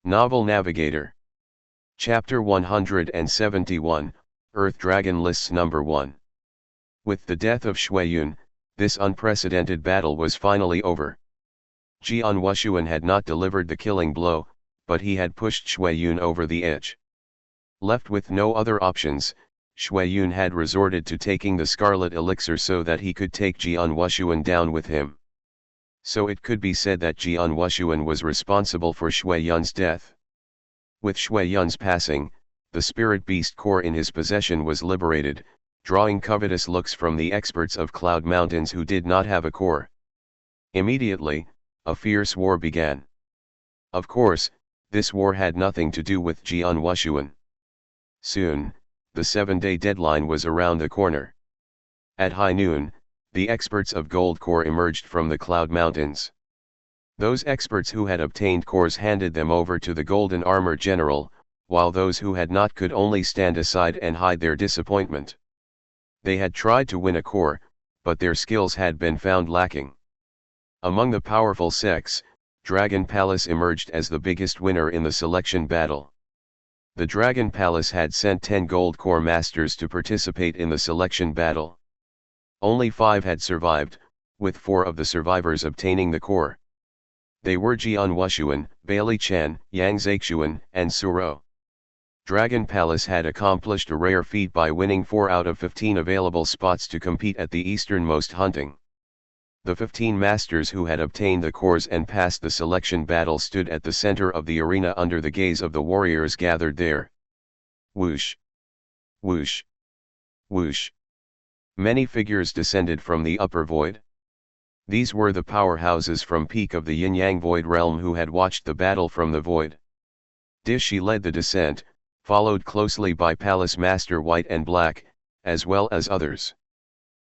Novel Navigator. Chapter 171, Earth Dragon Lists Number 1. With the death of Shuiyun, this unprecedented battle was finally over. Jian Wushuang had not delivered the killing blow, but he had pushed Shuiyun over the edge. Left with no other options, Shuiyun had resorted to taking the scarlet elixir so that he could take Jian Wushuang down with him. So it could be said that Jian Wushuang was responsible for Shuiyun's death. With Shuiyun's passing, the spirit beast core in his possession was liberated, drawing covetous looks from the experts of Cloud Mountains who did not have a core. Immediately, a fierce war began. Of course, this war had nothing to do with Jian Wushuang. Soon, the 7-day deadline was around the corner. At high noon, the experts of Gold Core emerged from the Cloud Mountains. Those experts who had obtained cores handed them over to the Golden Armor General, while those who had not could only stand aside and hide their disappointment. They had tried to win a core, but their skills had been found lacking. Among the powerful sects, Dragon Palace emerged as the biggest winner in the selection battle. The Dragon Palace had sent 10 Gold Core Masters to participate in the selection battle. Only 5 had survived, with 4 of the survivors obtaining the core. They were Jian Wushuang, Bailey Chen, Yang Zexuan, and Suro. Dragon Palace had accomplished a rare feat by winning 4 out of 15 available spots to compete at the easternmost hunting. The 15 masters who had obtained the cores and passed the selection battle stood at the center of the arena under the gaze of the warriors gathered there. Whoosh! Whoosh! Whoosh! Many figures descended from the upper void. These were the powerhouses from peak of the yin-yang void realm who had watched the battle from the void. Dishi led the descent, followed closely by Palace Master White and Black, as well as others.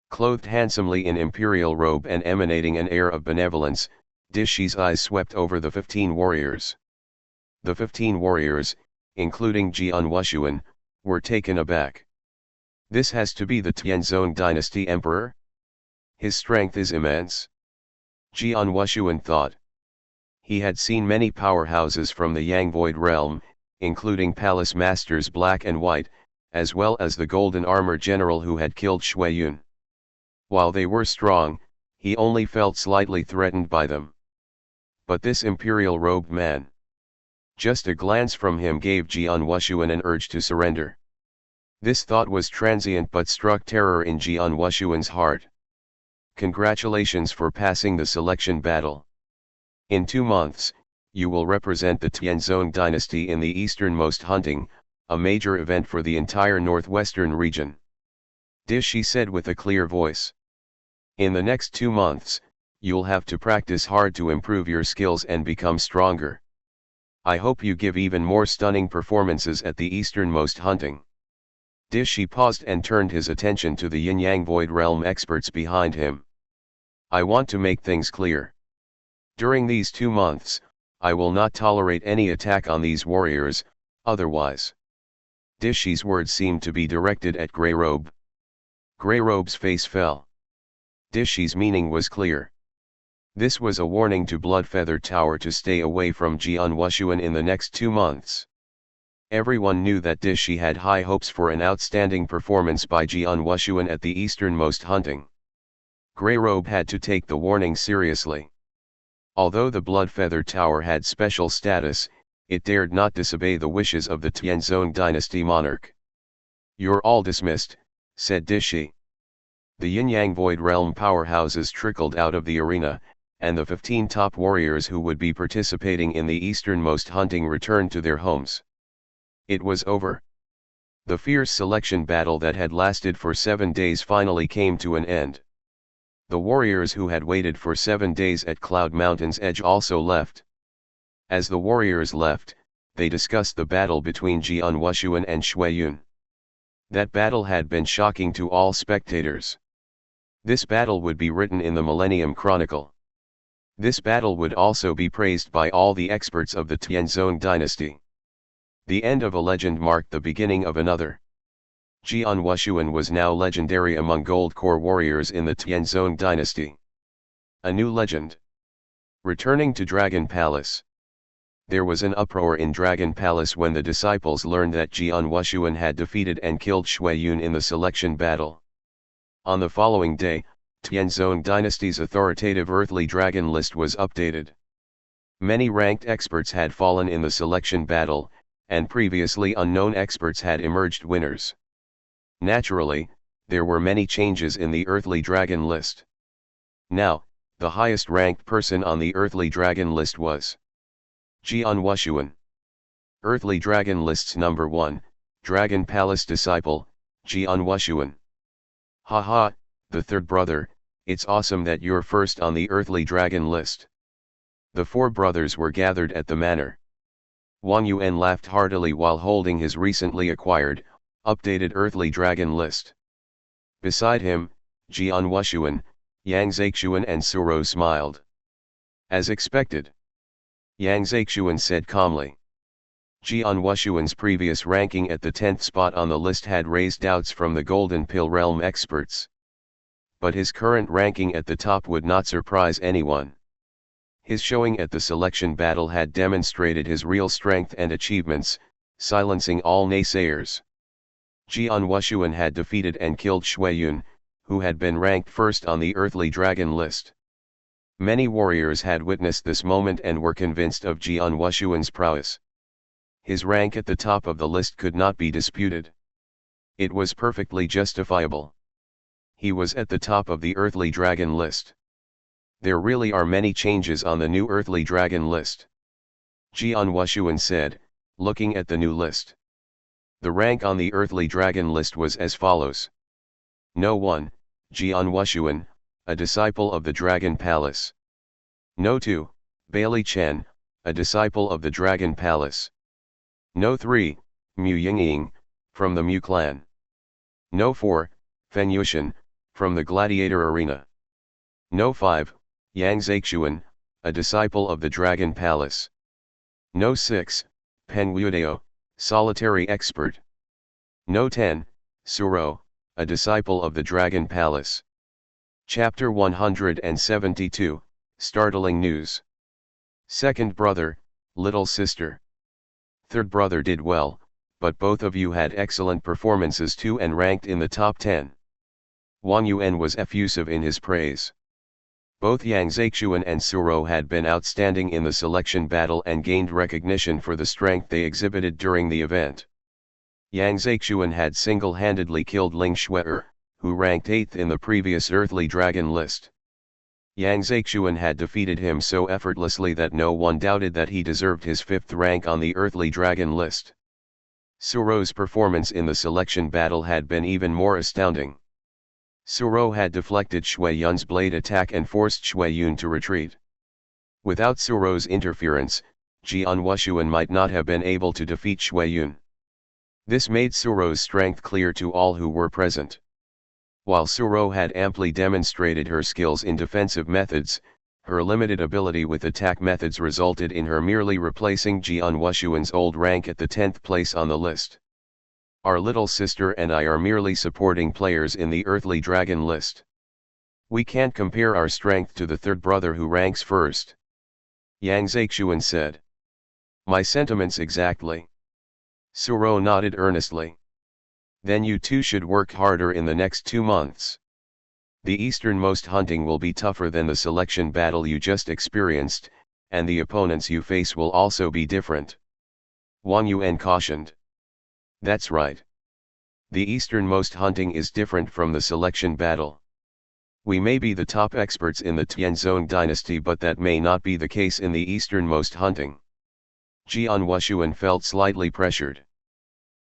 Clothed handsomely in imperial robe and emanating an air of benevolence, Dishi's eyes swept over the 15 warriors. The 15 warriors, including Jian Wushuang, were taken aback. This has to be the Tianzong dynasty emperor? His strength is immense. Jian Wushuang thought. He had seen many powerhouses from the Yang Void realm, including Palace Masters Black and White, as well as the Golden Armor General who had killed Shuiyun. While they were strong, he only felt slightly threatened by them. But this imperial robed man. Just a glance from him gave Jian Wushuang an urge to surrender. This thought was transient but struck terror in Jian Wushuang's heart. Congratulations for passing the selection battle. In 2 months, you will represent the Tianzong dynasty in the easternmost hunting, a major event for the entire northwestern region. Dishi said with a clear voice. In the next 2 months, you'll have to practice hard to improve your skills and become stronger. I hope you give even more stunning performances at the easternmost hunting. Dishi paused and turned his attention to the yin-yang void realm experts behind him. I want to make things clear. During these 2 months, I will not tolerate any attack on these warriors, otherwise. Dishi's words seemed to be directed at Grey Robe. Grey Robe's face fell. Dishi's meaning was clear. This was a warning to Bloodfeather Tower to stay away from Jian Wushuang in the next 2 months. Everyone knew that Dishi had high hopes for an outstanding performance by Jian Wushuang at the easternmost hunting. Grey Robe had to take the warning seriously. Although the Bloodfeather Tower had special status, it dared not disobey the wishes of the Tianzong dynasty monarch. You're all dismissed, said Dishi. The yin-yang void realm powerhouses trickled out of the arena, and the 15 top warriors who would be participating in the easternmost hunting returned to their homes. It was over. The fierce selection battle that had lasted for 7 days finally came to an end. The warriors who had waited for 7 days at Cloud Mountain's edge also left. As the warriors left, they discussed the battle between Jian Wushuang and Shuiyun. That battle had been shocking to all spectators. This battle would be written in the Millennium Chronicle. This battle would also be praised by all the experts of the Tianzong dynasty. The end of a legend marked the beginning of another. Jian Wushuang was now legendary among Gold Core warriors in the Tianzong dynasty. A new legend. Returning to Dragon Palace. There was an uproar in Dragon Palace when the disciples learned that Jian Wushuang had defeated and killed Shui Yun in the selection battle. On the following day, Tianzong dynasty's authoritative earthly dragon list was updated. Many ranked experts had fallen in the selection battle, and previously unknown experts had emerged winners. Naturally, there were many changes in the earthly dragon list. Now, the highest ranked person on the earthly dragon list was Jian Wushuang. Earthly dragon lists number 1, Dragon Palace disciple, Jian Wushuang. Haha, the third brother, it's awesome that you're first on the earthly dragon list. The 4 brothers were gathered at the manor. Wang Yuan laughed heartily while holding his recently acquired, updated earthly dragon list. Beside him, Jian Wushuang, Yang Zexuan and Suro smiled. As expected. Yang Zexuan said calmly. Jian Wushuang's previous ranking at the 10th spot on the list had raised doubts from the Golden Pill Realm experts. But his current ranking at the top would not surprise anyone. His showing at the selection battle had demonstrated his real strength and achievements, silencing all naysayers. Jian Wushuang had defeated and killed Shui Yun, who had been ranked first on the earthly dragon list. Many warriors had witnessed this moment and were convinced of Jian Wushuang's prowess. His rank at the top of the list could not be disputed. It was perfectly justifiable. He was at the top of the earthly dragon list. There really are many changes on the new earthly dragon list. Jian Wushuang said, looking at the new list. The rank on the earthly dragon list was as follows. No. 1, Jian Wushuang, a disciple of the Dragon Palace. No. 2, Bailey Chen, a disciple of the Dragon Palace. No. 3, Mu Yingying, from the Mu clan. No. 4, Fen Yushan, from the Gladiator Arena. No. 5, Yang Zexuan, a disciple of the Dragon Palace. No. 6, Pen Wudeo, solitary expert. No. 10, Suro, a disciple of the Dragon Palace. Chapter 172, Startling News. Second brother, little sister. Third brother did well, but both of you had excellent performances too and ranked in the top 10. Wang Yuan was effusive in his praise. Both Yang Zexuan and Suro had been outstanding in the selection battle and gained recognition for the strength they exhibited during the event. Yang Zexuan had single-handedly killed Ling Shuer, who ranked 8th in the previous earthly dragon list. Yang Zexuan had defeated him so effortlessly that no one doubted that he deserved his 5th rank on the earthly dragon list. Suro's performance in the selection battle had been even more astounding. Suro had deflected Shui Yun's blade attack and forced Shui Yun to retreat. Without Suro's interference, Jian Wushuang might not have been able to defeat Shui Yun. This made Suro's strength clear to all who were present. While Suro had amply demonstrated her skills in defensive methods, her limited ability with attack methods resulted in her merely replacing Jian Wushuang's old rank at the 10th place on the list. Our little sister and I are merely supporting players in the earthly dragon list. We can't compare our strength to the third brother who ranks first. Yang Zexuan said. My sentiments exactly. Suro nodded earnestly. Then you two should work harder in the next 2 months. The easternmost hunting will be tougher than the selection battle you just experienced, and the opponents you face will also be different. Wang Yuan cautioned. That's right. The easternmost hunting is different from the selection battle. We may be the top experts in the Tianzong dynasty, but that may not be the case in the easternmost hunting. Jian Wushuang felt slightly pressured.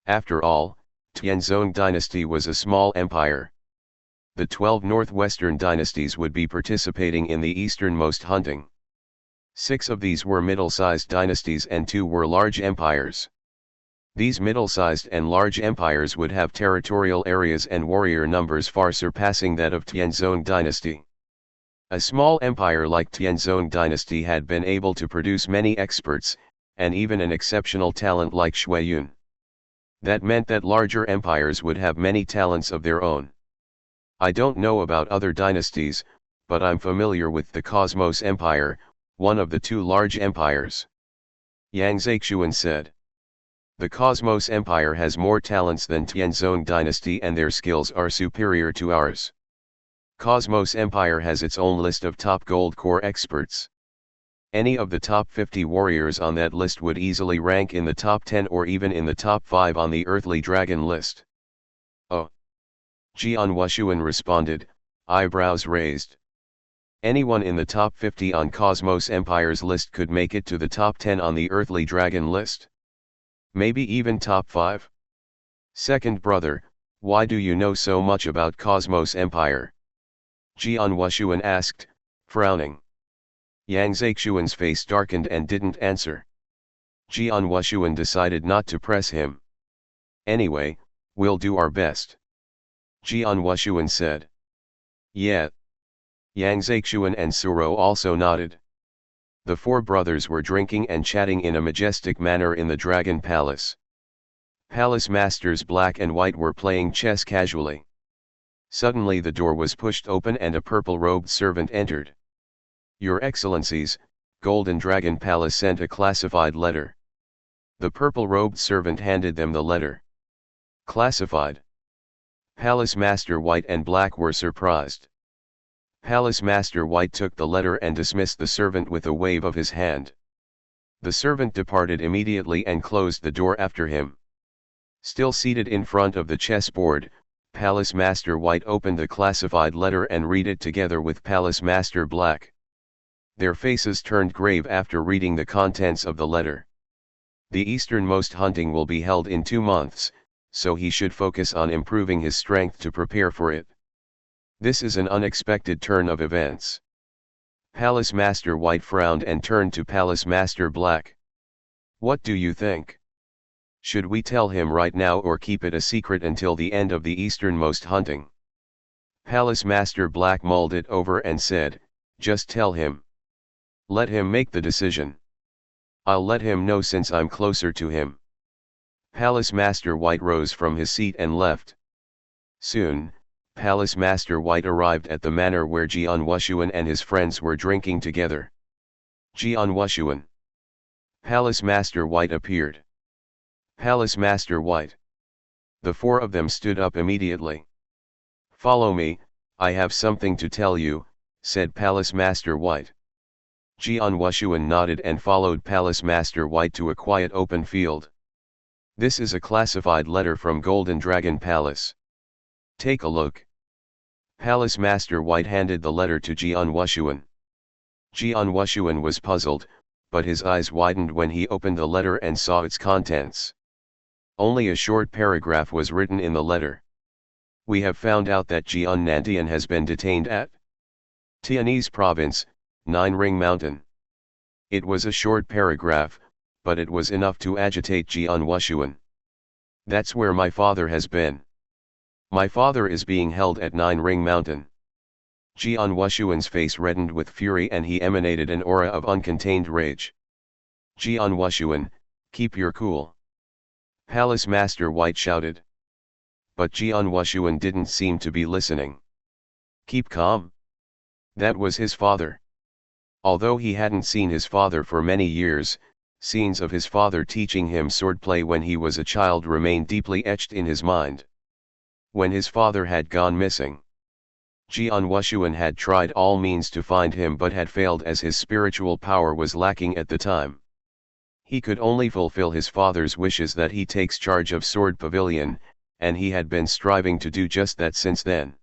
After all, Tianzong dynasty was a small empire. The 12 northwestern dynasties would be participating in the easternmost hunting. 6 of these were middle-sized dynasties and 2 were large empires. These middle-sized and large empires would have territorial areas and warrior numbers far surpassing that of Tianzong dynasty. A small empire like Tianzong dynasty had been able to produce many experts, and even an exceptional talent like Shui Yun. That meant that larger empires would have many talents of their own. I don't know about other dynasties, but I'm familiar with the Cosmos Empire, one of the 2 large empires. Yang Zexuan said. The Cosmos Empire has more talents than Tianzong dynasty and their skills are superior to ours. Cosmos Empire has its own list of top gold core experts. Any of the top 50 warriors on that list would easily rank in the top 10 or even in the top 5 on the earthly dragon list. Oh! Jian Wushuang responded, eyebrows raised. Anyone in the top 50 on Cosmos Empire's list could make it to the top 10 on the earthly dragon list. Maybe even top 5? Second brother, why do you know so much about Cosmos Empire? Jian Wushuang asked, frowning. Yang Zexuan's face darkened and didn't answer. Jian Wushuang decided not to press him. Anyway, we'll do our best. Jian Wushuang said. Yeah. Yang Zexuan and Suro also nodded. The four brothers were drinking and chatting in a majestic manner in the Dragon Palace. Palace masters Black and White were playing chess casually. Suddenly the door was pushed open and a purple-robed servant entered. Your Excellencies, Golden Dragon Palace sent a classified letter. The purple-robed servant handed them the letter. Classified. Palace Master White and Black were surprised. Palace Master White took the letter and dismissed the servant with a wave of his hand. The servant departed immediately and closed the door after him. Still seated in front of the chessboard, Palace Master White opened the classified letter and read it together with Palace Master Black. Their faces turned grave after reading the contents of the letter. The easternmost hunting will be held in 2 months, so he should focus on improving his strength to prepare for it. This is an unexpected turn of events. Palace Master White frowned and turned to Palace Master Black. What do you think? Should we tell him right now or keep it a secret until the end of the easternmost hunting? Palace Master Black mulled it over and said, just tell him. Let him make the decision. I'll let him know since I'm closer to him. Palace Master White rose from his seat and left. Soon, Palace Master White arrived at the manor where Jian Wushuang and his friends were drinking together. Jian Wushuang. Palace Master White appeared. Palace Master White. The four of them stood up immediately. Follow me, I have something to tell you, said Palace Master White. Jian Wushuang nodded and followed Palace Master White to a quiet open field. This is a classified letter from Golden Dragon Palace. Take a look. Palace Master White handed the letter to Jian Wushuang. Jian Wushuang was puzzled, but his eyes widened when he opened the letter and saw its contents. Only a short paragraph was written in the letter. We have found out that Jian Nantian has been detained at Tianese Province, 9 Ring Mountain. It was a short paragraph, but it was enough to agitate Jian Wushuang. That's where my father has been. My father is being held at 9 Ring Mountain. Jian Wushuang's face reddened with fury and he emanated an aura of uncontained rage. Jian Wushuang, keep your cool. Palace Master White shouted. But Jian Wushuang didn't seem to be listening. Keep calm. That was his father. Although he hadn't seen his father for many years, scenes of his father teaching him swordplay when he was a child remained deeply etched in his mind. When his father had gone missing, Jian Wushuang had tried all means to find him but had failed as his spiritual power was lacking at the time. He could only fulfill his father's wishes that he takes charge of Sword Pavilion, and he had been striving to do just that since then.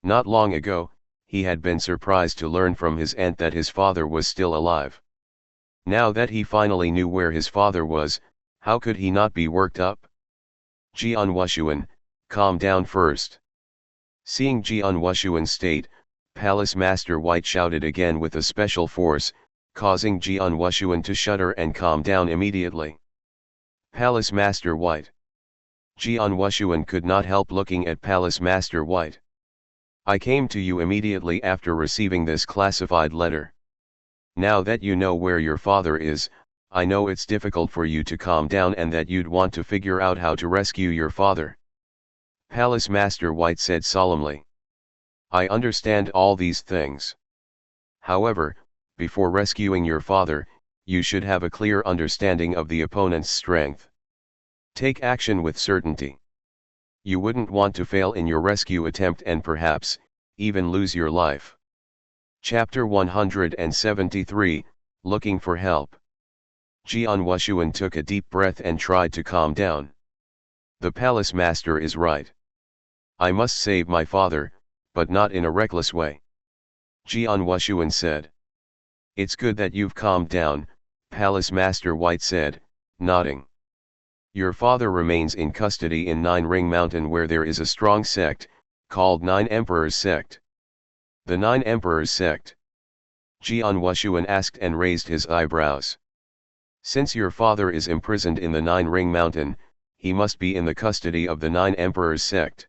Not long ago, he had been surprised to learn from his aunt that his father was still alive. Now that he finally knew where his father was, how could he not be worked up? Jian Wushuang, calm down first. Seeing Jian Wushuang's state, Palace Master White shouted again with a special force, causing Jian Wushuang to shudder and calm down immediately. Palace Master White. Jian Wushuang could not help looking at Palace Master White. I came to you immediately after receiving this classified letter. Now that you know where your father is, I know it's difficult for you to calm down and that you'd want to figure out how to rescue your father. Palace Master White said solemnly. I understand all these things. However, before rescuing your father, You should have a clear understanding of the opponent's strength. Take action with certainty. You wouldn't want to fail in your rescue attempt and perhaps, even lose your life. Chapter 173, Looking for Help. Jian Wushuang took a deep breath and tried to calm down. The palace master is right. I must save my father, but not in a reckless way. Jian Wushuang said. It's good that you've calmed down, Palace Master White said, nodding. Your father remains in custody in Nine Ring Mountain where there is a strong sect, called Nine Emperors Sect. The Nine Emperors Sect? Jian Wushuang asked and raised his eyebrows. Since your father is imprisoned in the Nine Ring Mountain, he must be in the custody of the Nine Emperors Sect.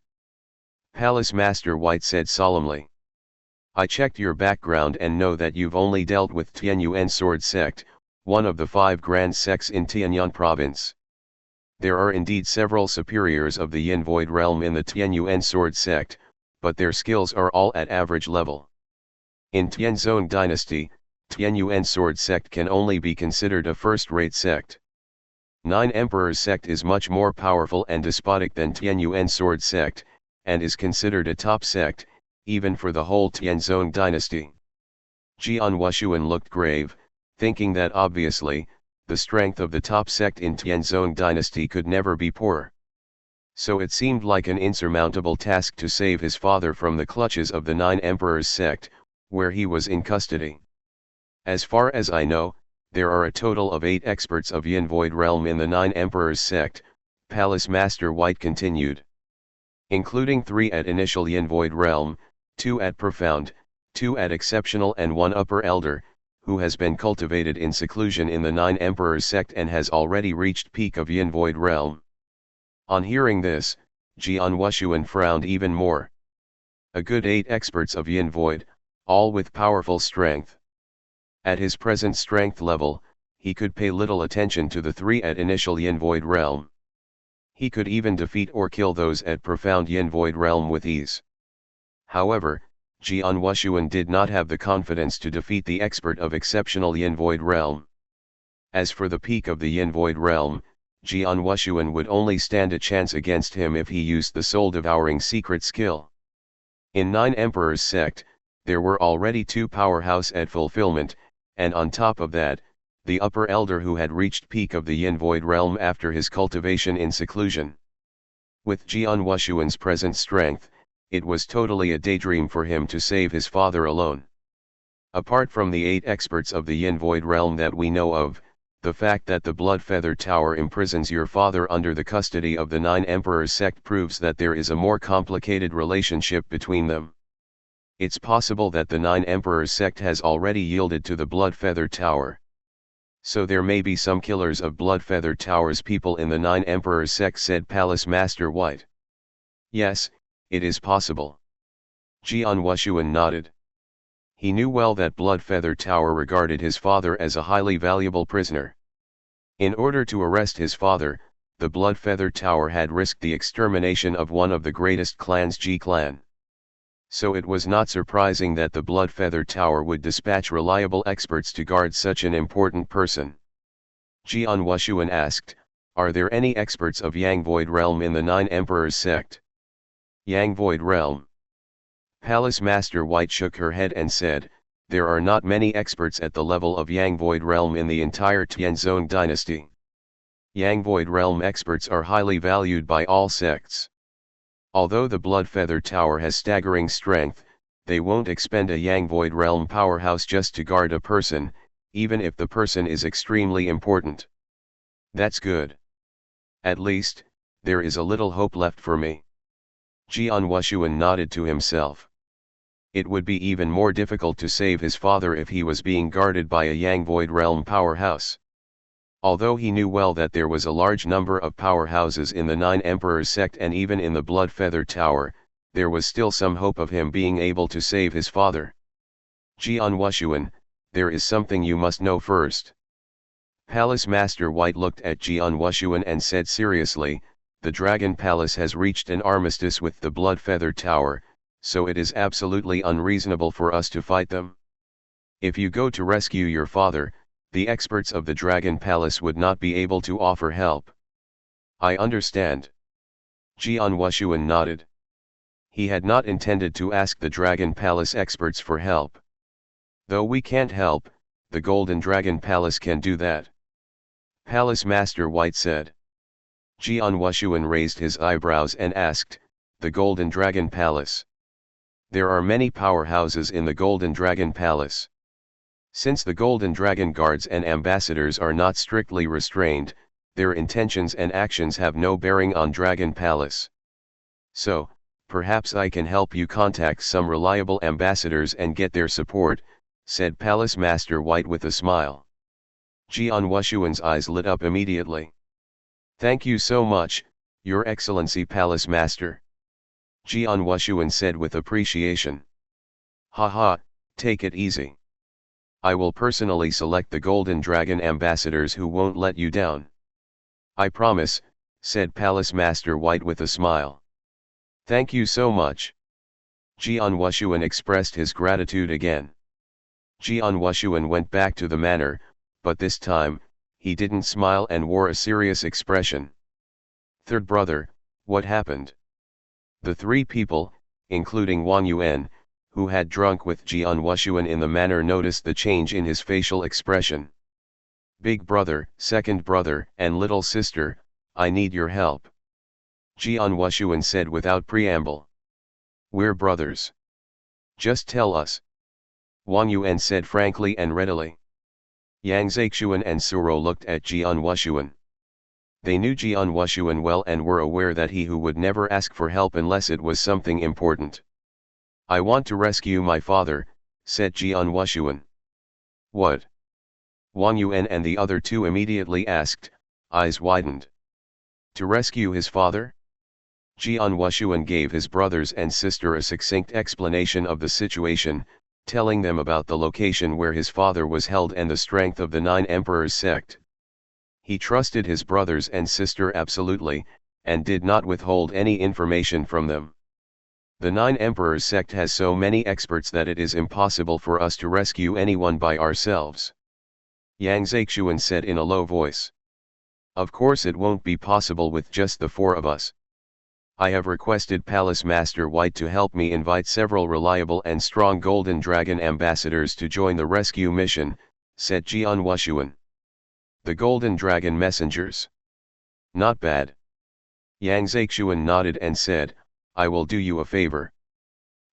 Palace Master White said solemnly. I checked your background and know that you've only dealt with Tianyuan Sword Sect, one of the 5 grand sects in Tianyuan province. There are indeed several superiors of the Yin Void realm in the Tianyuan Sword Sect, but their skills are all at average level. In Tianzong Dynasty, Tianyuan Sword Sect can only be considered a first-rate sect. Nine Emperors Sect is much more powerful and despotic than Tianyuan Sword Sect, and is considered a top sect, even for the whole Tianzong Dynasty. Jian Wushuang looked grave, thinking that obviously, the strength of the top sect in Tianzong Dynasty could never be poor. So it seemed like an insurmountable task to save his father from the clutches of the Nine Emperors Sect, where he was in custody. As far as I know, there are a total of 8 experts of Yin Void realm in the Nine Emperors Sect, Palace Master White continued. Including 3 at initial Yin Void realm, 2 at profound, 2 at exceptional and 1 upper elder, who has been cultivated in seclusion in the Nine Emperors Sect and has already reached peak of Yin Void realm. On hearing this, Jian Wushuang frowned even more. A good 8 experts of Yin Void, all with powerful strength. At his present strength level, he could pay little attention to the 3 at initial Yin Void realm. He could even defeat or kill those at profound Yin Void realm with ease. However, Jian Wushuang did not have the confidence to defeat the expert of exceptional Yin Void realm. As for the peak of the Yin Void realm, Jian Wushuang would only stand a chance against him if he used the soul-devouring secret skill. In Nine Emperors Sect, there were already 2 powerhouse at fulfillment, and on top of that, the upper elder who had reached peak of the Yin Void realm after his cultivation in seclusion. With Jian Wushuang's present strength, it was totally a daydream for him to save his father alone. Apart from the 8 experts of the Yin Void realm that we know of, the fact that the Blood Feather Tower imprisons your father under the custody of the Nine Emperors Sect proves that there is a more complicated relationship between them. It's possible that the Nine Emperors Sect has already yielded to the Blood Feather Tower. So there may be some killers of Blood Feather Tower's people in the Nine Emperors Sect, said Palace Master White. Yes, it is possible. Jian Wushuang nodded. He knew well that Blood Feather Tower regarded his father as a highly valuable prisoner. In order to arrest his father, the Blood Feather Tower had risked the extermination of one of the greatest clans, Ji clan. So it was not surprising that the Blood Feather Tower would dispatch reliable experts to guard such an important person. Jian Wushuang asked, are there any experts of Yang Void realm in the Nine Emperors Sect? Yang Void realm. Palace Master White shook her head and said, there are not many experts at the level of Yang Void realm in the entire Tianzong dynasty. Yang Void realm experts are highly valued by all sects. Although the Blood Feather Tower has staggering strength, they won't expend a Yang Void realm powerhouse just to guard a person, even if the person is extremely important. That's good. At least, there is a little hope left for me. Jian Wushuang nodded to himself. It would be even more difficult to save his father if he was being guarded by a Yang Void realm powerhouse. Although he knew well that there was a large number of powerhouses in the Nine Emperors Sect and even in the Blood Feather Tower, there was still some hope of him being able to save his father. Jian Wushuang, there is something you must know first. Palace Master White looked at Jian Wushuang and said seriously, the Dragon Palace has reached an armistice with the Blood Feather Tower, so it is absolutely unreasonable for us to fight them. If you go to rescue your father, The experts of the Dragon Palace would not be able to offer help. I understand. Jian Wushuang nodded. He had not intended to ask the Dragon Palace experts for help. Though we can't help, the Golden Dragon Palace can do that. Palace Master White said. Jian Wushuang raised his eyebrows and asked, the Golden Dragon Palace. There are many powerhouses in the Golden Dragon Palace. Since the Golden Dragon guards and ambassadors are not strictly restrained, their intentions and actions have no bearing on Dragon Palace. So, perhaps I can help you contact some reliable ambassadors and get their support, said Palace Master White with a smile. Jian Wushuang's eyes lit up immediately. Thank you so much, Your Excellency Palace Master. Jian Wushuang said with appreciation. Haha, take it easy. I will personally select the Golden Dragon ambassadors who won't let you down. I promise, said Palace Master White with a smile. Thank you so much. Jian Wushuang expressed his gratitude again. Jian Wushuang went back to the manor, but this time, he didn't smile and wore a serious expression. Third brother, what happened? The three people, including Wang Yuan, who had drunk with Jian Wushuang in the manor, noticed the change in his facial expression. Big brother, second brother, and little sister, I need your help. Jian Wushuang said without preamble. We're brothers. Just tell us. Wang Yuan said frankly and readily. Yang Zixuan and Suro looked at Jian Wushuang. They knew Jian Wushuang well and were aware that he who would never ask for help unless it was something important. I want to rescue my father, said Jian Wushuang. What? Wang Yuan and the other two immediately asked, eyes widened. To rescue his father? Jian Wushuang gave his brothers and sister a succinct explanation of the situation, telling them about the location where his father was held and the strength of the Nine Emperors sect. He trusted his brothers and sister absolutely, and did not withhold any information from them. The Nine Emperors sect has so many experts that it is impossible for us to rescue anyone by ourselves. Yang Zixuan said in a low voice. Of course it won't be possible with just the four of us. I have requested Palace Master White to help me invite several reliable and strong Golden Dragon ambassadors to join the rescue mission, said Jian Wushuang. The Golden Dragon messengers. Not bad. Yang Zixuan nodded and said, I will do you a favor.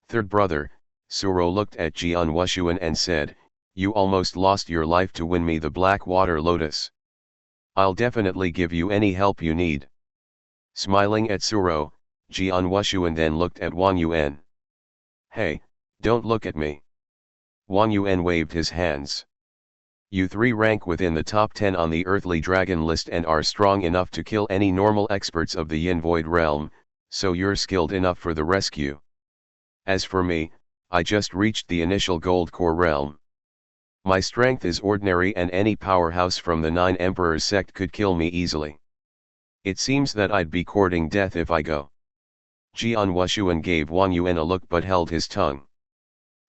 Third brother, Suro looked at Jian Wushuang and said, you almost lost your life to win me the Black Water Lotus. I'll definitely give you any help you need. Smiling at Suro, Jian Wushuang then looked at Wang Yuan. Hey, don't look at me. Wang Yuan waved his hands. You three rank within the top 10 on the earthly dragon list and are strong enough to kill any normal experts of the Yin Void realm, so you're skilled enough for the rescue. As for me, I just reached the initial gold core realm. My strength is ordinary and any powerhouse from the Nine Emperors sect could kill me easily. It seems that I'd be courting death if I go. Jian Wushuang gave Wang Yuan a look but held his tongue.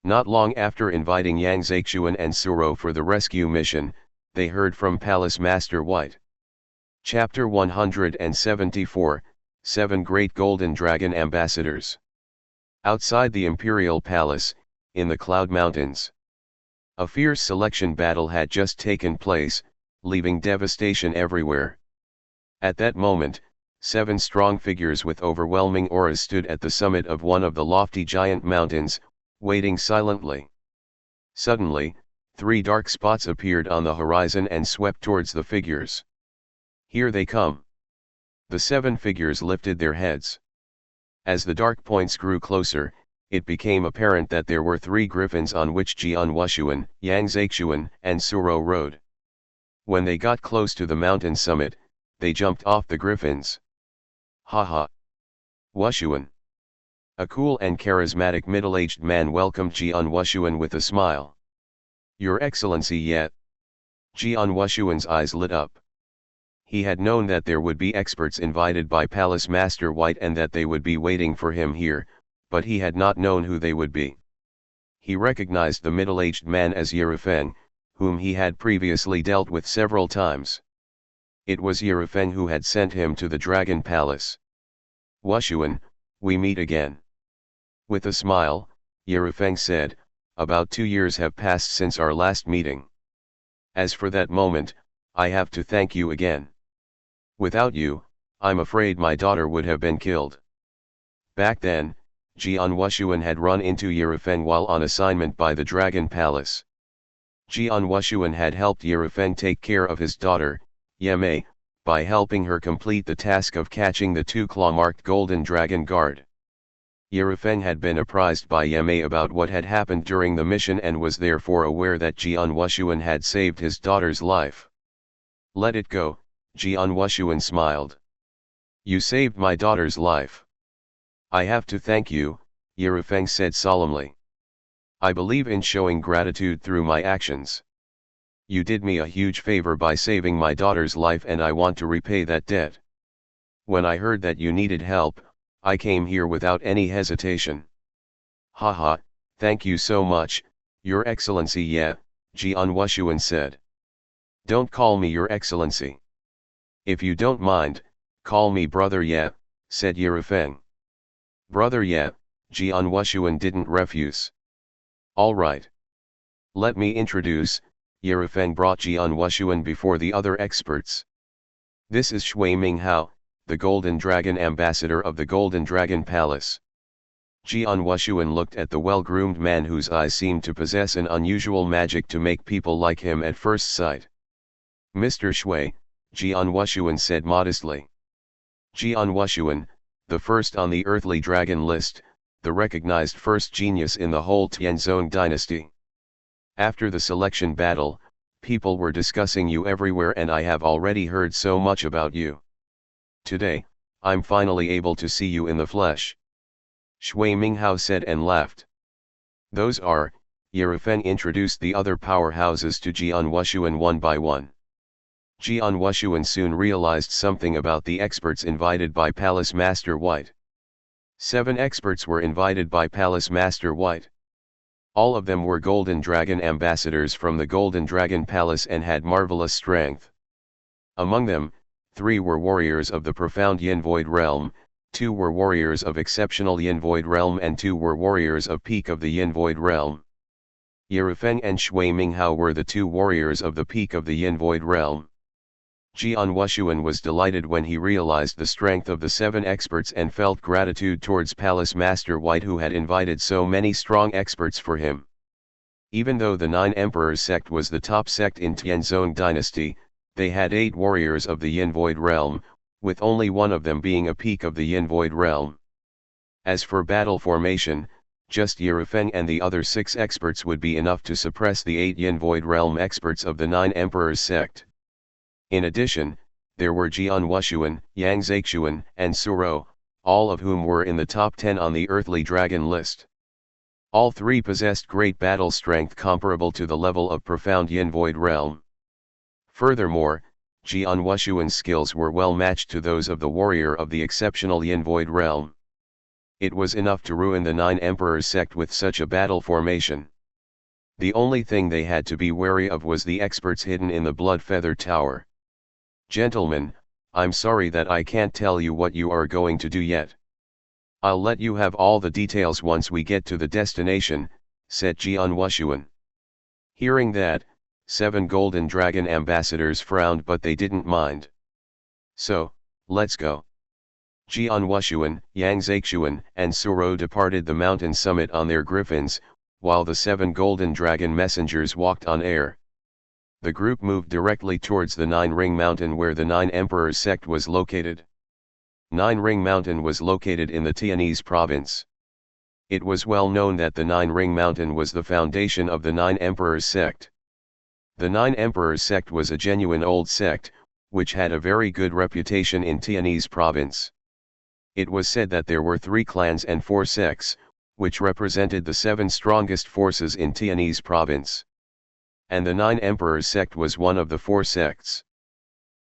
Not long after inviting Yang Zixuan and Suro for the rescue mission, they heard from Palace Master White. Chapter 174, 7 Great Golden Dragon Ambassadors. Outside the Imperial Palace, in the Cloud Mountains. A fierce selection battle had just taken place, leaving devastation everywhere. At that moment, 7 strong figures with overwhelming auras stood at the summit of one of the lofty giant mountains, waiting silently. Suddenly, 3 dark spots appeared on the horizon and swept towards the figures. Here they come. The 7 figures lifted their heads. As the dark points grew closer, it became apparent that there were 3 griffins on which Jian Wushuang, Yang Zixuan, and Suro rode. When they got close to the mountain summit, they jumped off the griffins. Haha! Wushuang! A cool and charismatic middle-aged man welcomed Jian Wushuang with a smile. Your Excellency yet? Jian Wushuang's eyes lit up. He had known that there would be experts invited by Palace Master White and that they would be waiting for him here, but he had not known who they would be. He recognized the middle-aged man as Yerufeng, whom he had previously dealt with several times. It was Yerafeng who had sent him to the Dragon Palace. "Wushuang, we meet again." With a smile, Yerafeng said, "About 2 years have passed since our last meeting. As for that moment, I have to thank you again. Without you, I'm afraid my daughter would have been killed." Back then, Jian Wushuang had run into Yerafeng while on assignment by the Dragon Palace. Jian Wushuang had helped Yerafeng take care of his daughter, Yemei, by helping her complete the task of catching the 2 claw-marked golden dragon guard. Yerafeng had been apprised by Yemei about what had happened during the mission and was therefore aware that Jian Wushuang had saved his daughter's life. "Let it go," Jian Wushuang smiled. "You saved my daughter's life." "I have to thank you," Yerafeng said solemnly. "I believe in showing gratitude through my actions. You did me a huge favor by saving my daughter's life and I want to repay that debt. When I heard that you needed help, I came here without any hesitation." "Haha, thank you so much, Your Excellency." "Yeah," Jian Wushuang said. "Don't call me Your Excellency. If you don't mind, call me Brother Ye," said Yerafeng. "Brother Ye," Jian Wushuang didn't refuse. "All right. Let me introduce." Yerafeng brought Jian Wushuang before the other experts. "This is Shui Minghao, the Golden Dragon Ambassador of the Golden Dragon Palace." Jian Wushuang looked at the well-groomed man whose eyes seemed to possess an unusual magic to make people like him at first sight. "Mr. Shui," Jian Wushuang said modestly. Jian Wushuang, the first on the earthly dragon list, the recognized first genius in the whole Tianzong dynasty. "After the selection battle, people were discussing you everywhere and I have already heard so much about you. Today, I'm finally able to see you in the flesh." Shui Minghao said and laughed. "Those are," Yerafeng introduced the other powerhouses to Jian Wushuang one by one. Jian Wushuang soon realized something about the experts invited by Palace Master White. 7 experts were invited by Palace Master White. All of them were Golden Dragon ambassadors from the Golden Dragon Palace and had marvelous strength. Among them, 3 were warriors of the profound Yin Void Realm, 2 were warriors of exceptional Yin Void Realm and 2 were warriors of peak of the Yin Void Realm. Yerafeng and Shui Minghao were the 2 warriors of the peak of the Yin Void Realm. Jian Wushuang was delighted when he realized the strength of the 7 experts and felt gratitude towards Palace Master White who had invited so many strong experts for him. Even though the 9 Emperors sect was the top sect in Tianzong dynasty, they had 8 warriors of the Yin Void Realm, with only one of them being a peak of the Yin Void Realm. As for battle formation, just Yerafeng and the other 6 experts would be enough to suppress the 8 Yin Void Realm experts of the 9 Emperors sect. In addition, there were Jian Wushuang, Yang Zexuan, and Suro, all of whom were in the top 10 on the earthly dragon list. All 3 possessed great battle strength comparable to the level of profound Yin Void Realm. Furthermore, Jian Wushuang's skills were well matched to those of the warrior of the exceptional Yin Void Realm. It was enough to ruin the 9 Emperors sect with such a battle formation. The only thing they had to be wary of was the experts hidden in the Blood Feather Tower. "Gentlemen, I'm sorry that I can't tell you what you are going to do yet. I'll let you have all the details once we get to the destination," said Jian Wushuang. Hearing that, 7 Golden Dragon ambassadors frowned but they didn't mind. "So, let's go." Jian Wushuang, Yang Zexuan, and Suro departed the mountain summit on their griffins, while the 7 Golden Dragon messengers walked on air. The group moved directly towards the 9 Ring Mountain where the 9 Emperors sect was located. 9 Ring Mountain was located in the Tianese province. It was well known that the 9 Ring Mountain was the foundation of the 9 Emperors sect. The 9 Emperors sect was a genuine old sect, which had a very good reputation in Tianese province. It was said that there were 3 clans and 4 sects, which represented the 7 strongest forces in Tianese province. And the 9 Emperors sect was one of the 4 sects.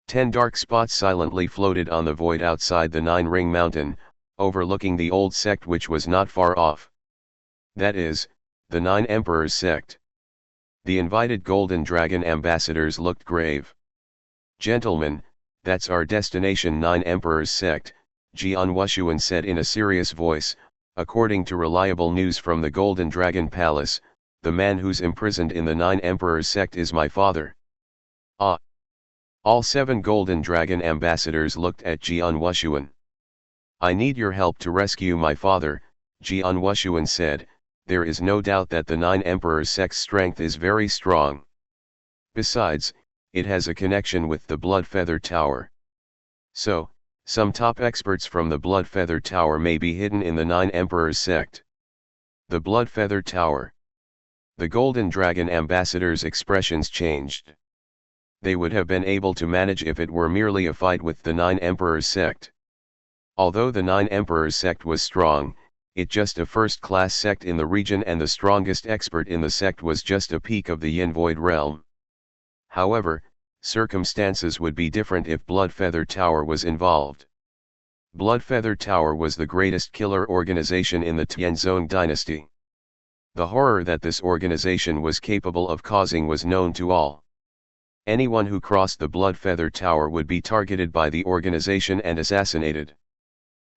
10 dark spots silently floated on the void outside the 9 Ring Mountain, overlooking the old sect which was not far off. That is, the 9 Emperors sect. The invited Golden Dragon ambassadors looked grave. "Gentlemen, that's our destination, 9 Emperors sect," Jian Wushuang said in a serious voice. "According to reliable news from the Golden Dragon Palace, the man who's imprisoned in the 9 Emperors sect is my father." Ah! All 7 Golden Dragon ambassadors looked at Jian Wushuang. "I need your help to rescue my father," Jian Wushuang said. "There is no doubt that the 9 Emperors sect's strength is very strong. Besides, it has a connection with the Blood Feather Tower. So, some top experts from the Blood Feather Tower may be hidden in the 9 Emperors sect." The Blood Feather Tower. The Golden Dragon ambassadors' expressions changed. They would have been able to manage if it were merely a fight with the 9 Emperors sect. Although the 9 Emperors sect was strong, it just a first-class sect in the region, and the strongest expert in the sect was just a peak of the Yin Void realm. However, circumstances would be different if Blood Feather Tower was involved. Blood Feather Tower was the greatest killer organization in the Tianzong dynasty. The horror that this organization was capable of causing was known to all. Anyone who crossed the Blood Feather Tower would be targeted by the organization and assassinated.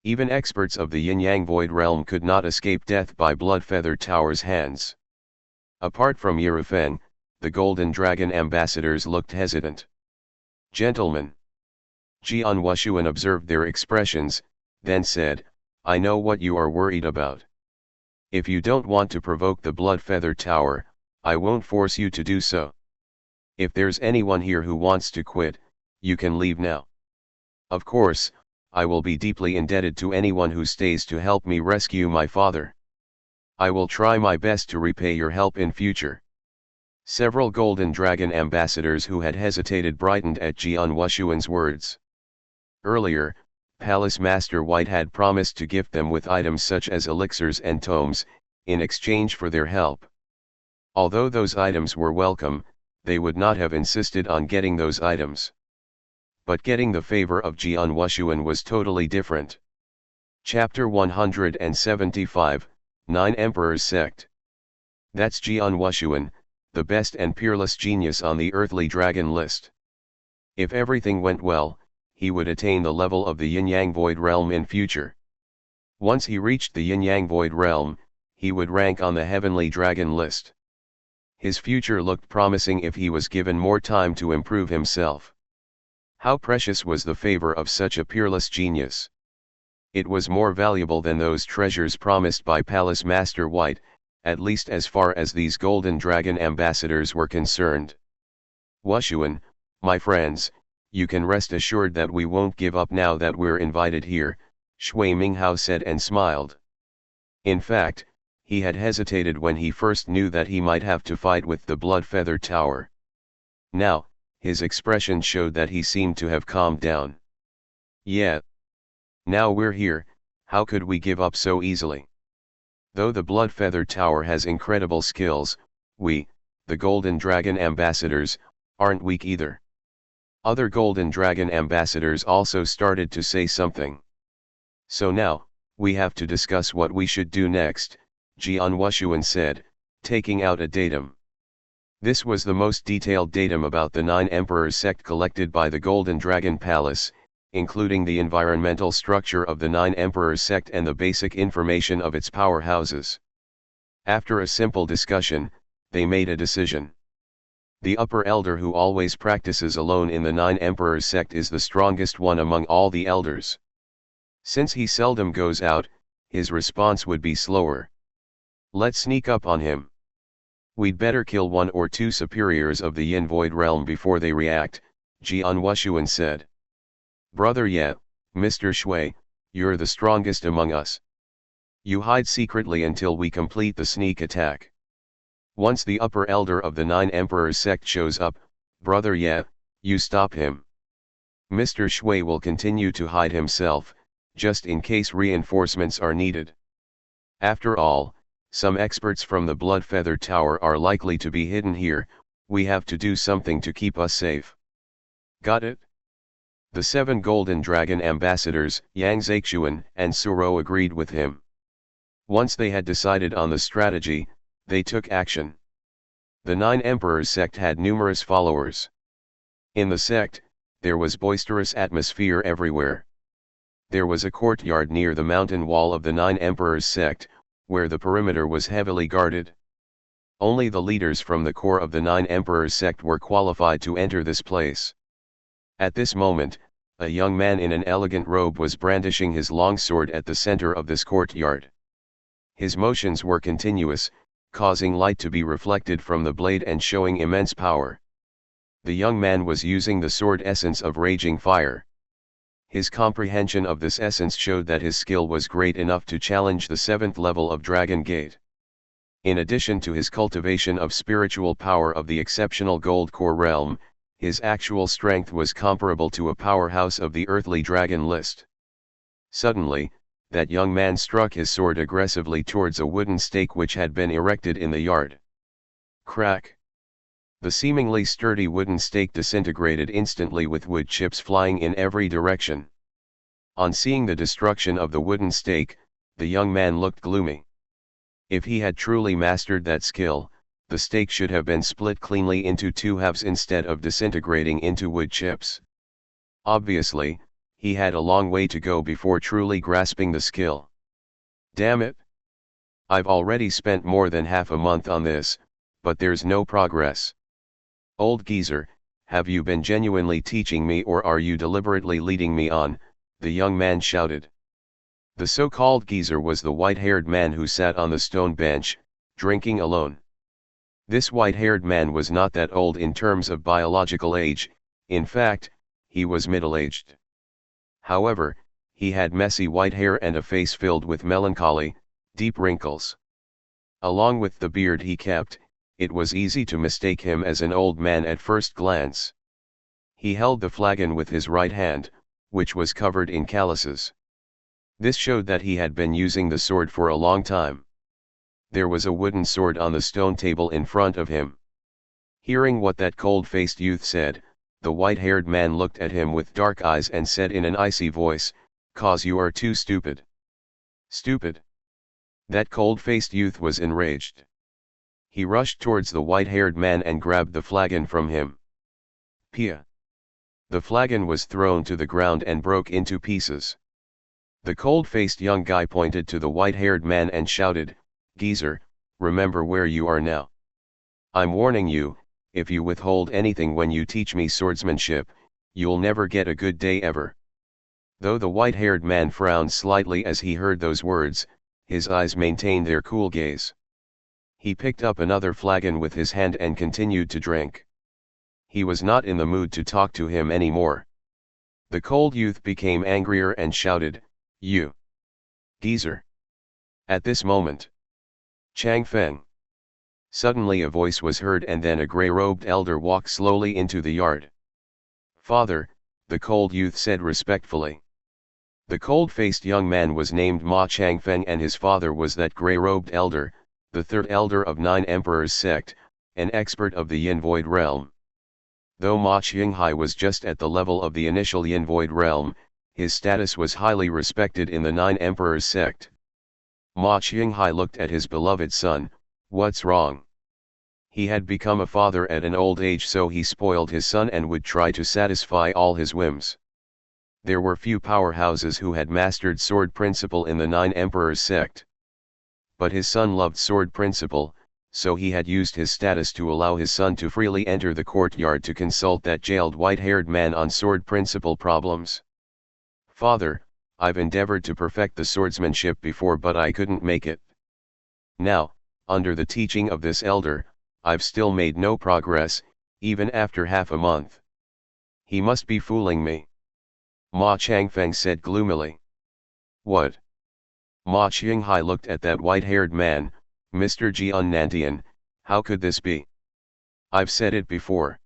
Even experts of the Yin-Yang Void realm could not escape death by Blood Feather Tower's hands. Apart from Yirufeng, the Golden Dragon ambassadors looked hesitant. "Gentlemen." Jian Wushuang observed their expressions, then said, "I know what you are worried about. If you don't want to provoke the Blood Feather Tower, I won't force you to do so. If there's anyone here who wants to quit, you can leave now. Of course, I will be deeply indebted to anyone who stays to help me rescue my father. I will try my best to repay your help in future." Several Golden Dragon ambassadors who had hesitated brightened at Jian Wushuang's words. Earlier, Palace Master White had promised to gift them with items such as elixirs and tomes, in exchange for their help. Although those items were welcome, they would not have insisted on getting those items. But getting the favor of Jian Wushuang was totally different. Chapter 175, 9 Emperors Sect. That's Jian Wushuang, the best and peerless genius on the earthly dragon list. If everything went well, he would attain the level of the Yin-Yang Void realm in future. Once he reached the Yin-Yang Void realm, he would rank on the heavenly dragon list. His future looked promising if he was given more time to improve himself. How precious was the favor of such a peerless genius! It was more valuable than those treasures promised by Palace Master White, at least as far as these Golden Dragon ambassadors were concerned. "Wushuang, my friends, you can rest assured that we won't give up now that we're invited here," Shui Minghao said and smiled. In fact, he had hesitated when he first knew that he might have to fight with the Blood Feather Tower. Now, his expression showed that he seemed to have calmed down. "Yeah. Now we're here, how could we give up so easily? Though the Blood Feather Tower has incredible skills, we, the Golden Dragon ambassadors, aren't weak either." Other Golden Dragon ambassadors also started to say something. "So now, we have to discuss what we should do next," Jian Wushuang said, taking out a datum. This was the most detailed datum about the 9 Emperors sect collected by the Golden Dragon Palace, including the environmental structure of the 9 Emperors sect and the basic information of its powerhouses. After a simple discussion, they made a decision. The upper elder who always practices alone in the 9 Emperors sect is the strongest one among all the elders. Since he seldom goes out, his response would be slower. Let's sneak up on him. We'd better kill 1 or 2 superiors of the Yin Void realm before they react, Jian Wushuang said. Brother Ye, Mr. Shui, you're the strongest among us. You hide secretly until we complete the sneak attack. Once the upper elder of the 9 Emperors sect shows up, Brother Ye, you stop him. Mr. Shui will continue to hide himself, just in case reinforcements are needed. After all, some experts from the Blood Feather Tower are likely to be hidden here, we have to do something to keep us safe. Got it? The 7 Golden Dragon ambassadors, Yang Zexuan and Suro, agreed with him. Once they had decided on the strategy, they took action. The Nine Emperors sect had numerous followers. In the sect, there was boisterous atmosphere everywhere. There was a courtyard near the mountain wall of the Nine Emperors sect, where the perimeter was heavily guarded. Only the leaders from the core of the Nine Emperors sect were qualified to enter this place. At this moment, a young man in an elegant robe was brandishing his long sword at the center of this courtyard. His motions were continuous, causing light to be reflected from the blade and showing immense power. The young man was using the sword essence of raging fire. His comprehension of this essence showed that his skill was great enough to challenge the 7th level of Dragon Gate. In addition to his cultivation of spiritual power of the exceptional Gold Core realm, his actual strength was comparable to a powerhouse of the earthly dragon list. Suddenly, that young man struck his sword aggressively towards a wooden stake which had been erected in the yard. Crack! The seemingly sturdy wooden stake disintegrated instantly with wood chips flying in every direction. On seeing the destruction of the wooden stake, the young man looked gloomy. If he had truly mastered that skill, the stake should have been split cleanly into two halves instead of disintegrating into wood chips. Obviously, he had a long way to go before truly grasping the skill. Damn it! I've already spent more than half a month on this, but there's no progress. Old geezer, have you been genuinely teaching me or are you deliberately leading me on? The young man shouted. The so-called geezer was the white-haired man who sat on the stone bench, drinking alone. This white-haired man was not that old in terms of biological age, in fact, he was middle-aged. However, he had messy white hair and a face filled with melancholy, deep wrinkles. Along with the beard he kept, it was easy to mistake him as an old man at first glance. He held the flagon with his right hand, which was covered in calluses. This showed that he had been using the sword for a long time. There was a wooden sword on the stone table in front of him. Hearing what that cold-faced youth said, the white-haired man looked at him with dark eyes and said in an icy voice, "'Cause you are too stupid." Stupid? That cold-faced youth was enraged. He rushed towards the white-haired man and grabbed the flagon from him. Pia! The flagon was thrown to the ground and broke into pieces. The cold-faced young guy pointed to the white-haired man and shouted, "Geezer, remember where you are now. I'm warning you, if you withhold anything when you teach me swordsmanship, you'll never get a good day ever." Though the white-haired man frowned slightly as he heard those words, his eyes maintained their cool gaze. He picked up another flagon with his hand and continued to drink. He was not in the mood to talk to him anymore. The cold youth became angrier and shouted, "You geezer!" At this moment, Chang Feng. Suddenly a voice was heard and then a grey-robed elder walked slowly into the yard. "Father," the cold youth said respectfully. The cold-faced young man was named Ma Changfeng and his father was that grey-robed elder, the third elder of Nine Emperors sect, an expert of the Yin Void realm. Though Ma Qinghai was just at the level of the initial Yin Void realm, his status was highly respected in the Nine Emperors sect. Ma Qinghai looked at his beloved son. What's wrong? He had become a father at an old age, so he spoiled his son and would try to satisfy all his whims. There were few powerhouses who had mastered sword principle in the Nine Emperors sect. But his son loved sword principle, so he had used his status to allow his son to freely enter the courtyard to consult that jailed white-haired man on sword principle problems. "Father, I've endeavored to perfect the swordsmanship before, but I couldn't make it. Now, under the teaching of this elder, I've still made no progress, even after half a month. He must be fooling me." Ma Changfeng said gloomily. "What?" Ma Qinghai looked at that white-haired man. "Mr. Jian Nantian, how could this be? I've said it before."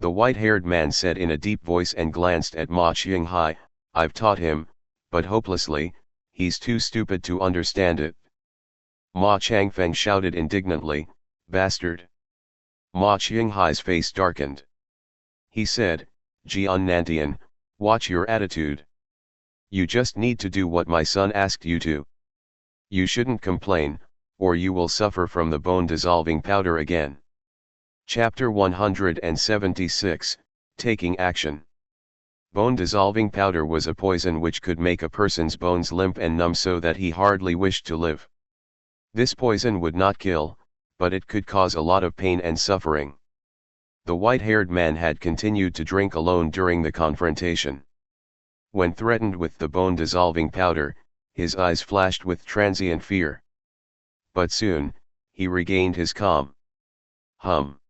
The white-haired man said in a deep voice and glanced at Ma Qinghai, "I've taught him, but hopelessly, he's too stupid to understand it." Ma Changfeng shouted indignantly, "Bastard!" Ma Qinghai's face darkened. He said, "Jian Nantian, watch your attitude. You just need to do what my son asked you to. You shouldn't complain, or you will suffer from the bone-dissolving powder again." Chapter 176, Taking Action. Bone-dissolving powder was a poison which could make a person's bones limp and numb so that he hardly wished to live. This poison would not kill, but it could cause a lot of pain and suffering. The white-haired man had continued to drink alone during the confrontation. When threatened with the bone-dissolving powder, his eyes flashed with transient fear. But soon, he regained his calm. Hum.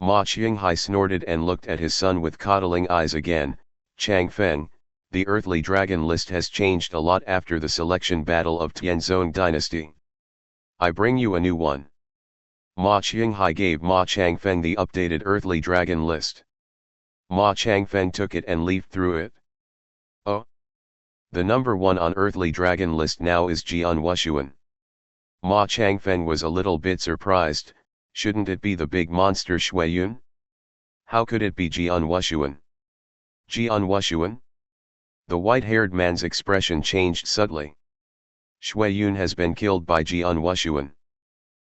Ma Qinghai snorted and looked at his son with coddling eyes again. Chang Feng, the earthly dragon list has changed a lot after the selection battle of Tianzong dynasty. I bring you a new one. Ma Qinghai gave Ma Changfeng the updated earthly dragon list. Ma Changfeng took it and leafed through it. Oh! The number 1 on earthly dragon list now is Jian Wushuang. Ma Changfeng was a little bit surprised. Shouldn't it be the big monster Shuiyun? How could it be Jian Wushuang? Jian Wushuang? The white-haired man's expression changed subtly. Shuiyun has been killed by Jian Wushuang.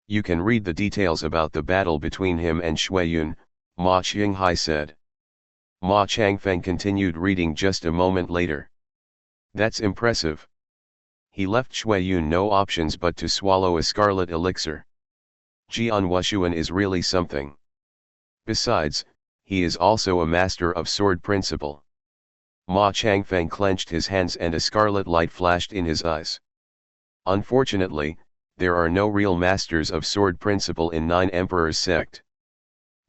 You can read the details about the battle between him and Shuiyun, Ma Qinghai said. Ma Changfeng continued reading just a moment later. That's impressive. He left Shuiyun no options but to swallow a scarlet elixir. Jian Wushuang is really something. Besides, he is also a master of sword principle. Ma Changfeng clenched his hands and a scarlet light flashed in his eyes. Unfortunately, there are no real masters of sword principle in Nine Emperors sect.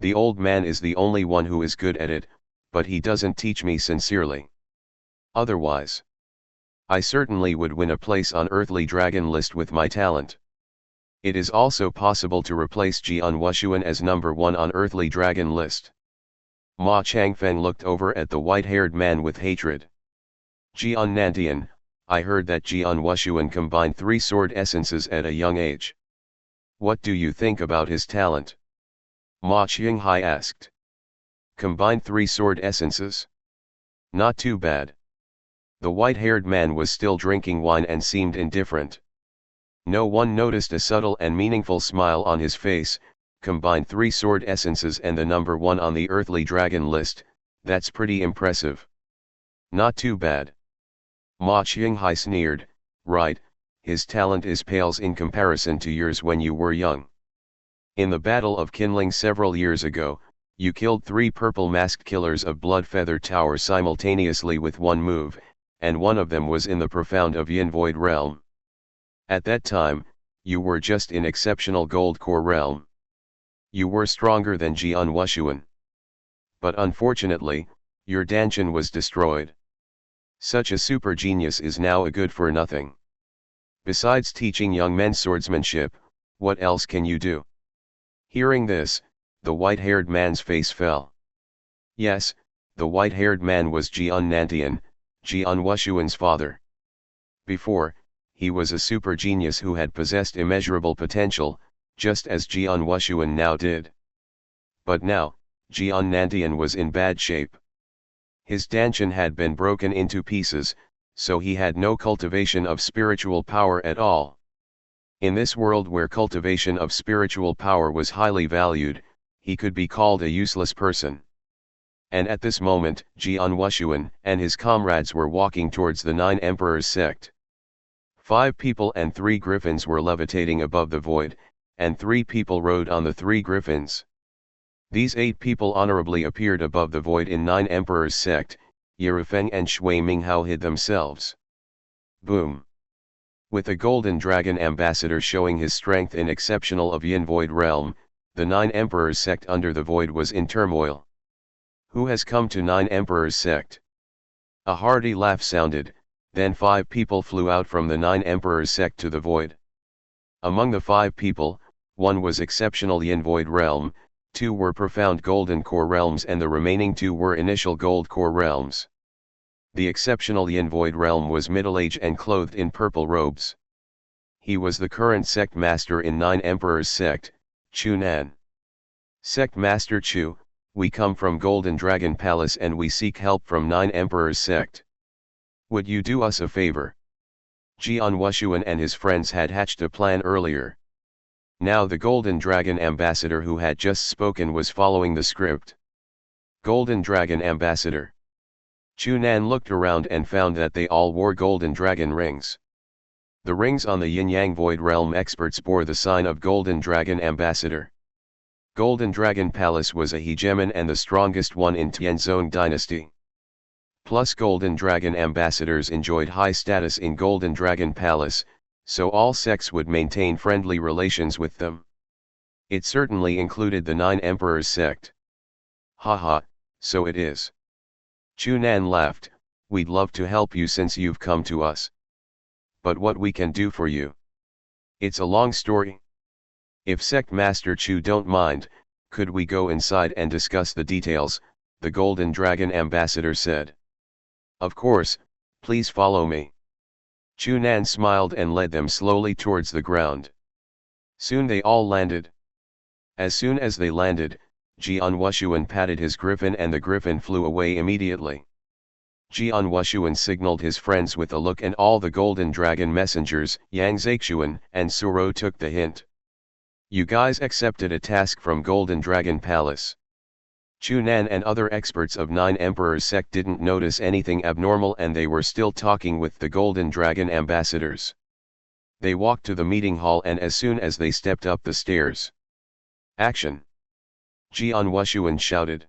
The old man is the only one who is good at it, but he doesn't teach me sincerely. Otherwise, I certainly would win a place on earthly dragon list with my talent. It is also possible to replace Jian Wushuang as number 1 on earthly dragon list. Ma Changfeng looked over at the white-haired man with hatred. Jian Nantian, I heard that Jian Wushuang combined 3 sword essences at a young age. What do you think about his talent? Ma Qinghai asked. Combined 3 sword essences? Not too bad. The white-haired man was still drinking wine and seemed indifferent. No one noticed a subtle and meaningful smile on his face. Combined 3 sword essences and the number 1 on the earthly dragon list, that's pretty impressive. Not too bad. Ma Qinghai sneered, right, his talent is pales in comparison to yours when you were young. In the Battle of Qinling several years ago, you killed 3 purple masked killers of Bloodfeather Tower simultaneously with one move, and one of them was in the profound of Yin Void realm. At that time, you were just in exceptional gold core realm. You were stronger than Jian Wushuang. But unfortunately, your Danshan was destroyed. Such a super genius is now a good for nothing. Besides teaching young men swordsmanship, what else can you do? Hearing this, the white-haired man's face fell. Yes, the white-haired man was Jian Nantian, Jian Wushuang's father. Before, he was a super genius who had possessed immeasurable potential, just as Jian Wushuang now did. But now, Jian Nantian was in bad shape. His Danshan had been broken into pieces, so he had no cultivation of spiritual power at all. In this world where cultivation of spiritual power was highly valued, he could be called a useless person. And at this moment, Jian Wushuang and his comrades were walking towards the 9 Emperors sect. 5 people and 3 griffins were levitating above the void, and 3 people rode on the 3 griffins. These 8 people honorably appeared above the void in 9 Emperors sect. Yerufeng and Shui Minghao hid themselves. Boom! With a golden dragon ambassador showing his strength in exceptional of Yin Void realm, the 9 Emperors sect under the void was in turmoil. Who has come to 9 Emperors sect? A hearty laugh sounded, then 5 people flew out from the 9 Emperors sect to the void. Among the 5 people, 1 was exceptional Yin Void realm, 2 were profound golden core realms and the remaining 2 were initial gold core realms. The exceptional Yin Void realm was middle-aged and clothed in purple robes. He was the current sect master in 9 Emperors sect, Chu Nan. Sect Master Chu, we come from Golden Dragon Palace and we seek help from 9 Emperors sect. Would you do us a favor? Jian Wushuang and his friends had hatched a plan earlier. Now the Golden Dragon Ambassador who had just spoken was following the script. Golden Dragon Ambassador. Chunan looked around and found that they all wore Golden Dragon rings. The rings on the Yin-Yang Void Realm experts bore the sign of Golden Dragon Ambassador. Golden Dragon Palace was a hegemon and the strongest one in Tianzong Dynasty. Plus Golden Dragon Ambassadors enjoyed high status in Golden Dragon Palace, so all sects would maintain friendly relations with them. It certainly included the 9 Emperors sect. Haha, so it is. Chunan laughed, we'd love to help you since you've come to us. But what we can do for you? It's a long story. If Sect Master Chu don't mind, could we go inside and discuss the details, the Golden Dragon Ambassador said. Of course, please follow me. Chunan smiled and led them slowly towards the ground. Soon they all landed. As soon as they landed, Jian Wushuang patted his griffin and the griffin flew away immediately. Jian Wushuang signaled his friends with a look and all the Golden Dragon messengers, Yang Zixuan and Suro took the hint. You guys accepted a task from Golden Dragon Palace. Chunan and other experts of 9 Emperors sect didn't notice anything abnormal and they were still talking with the Golden Dragon ambassadors. They walked to the meeting hall and as soon as they stepped up the stairs. Action! Jian Wushuang shouted.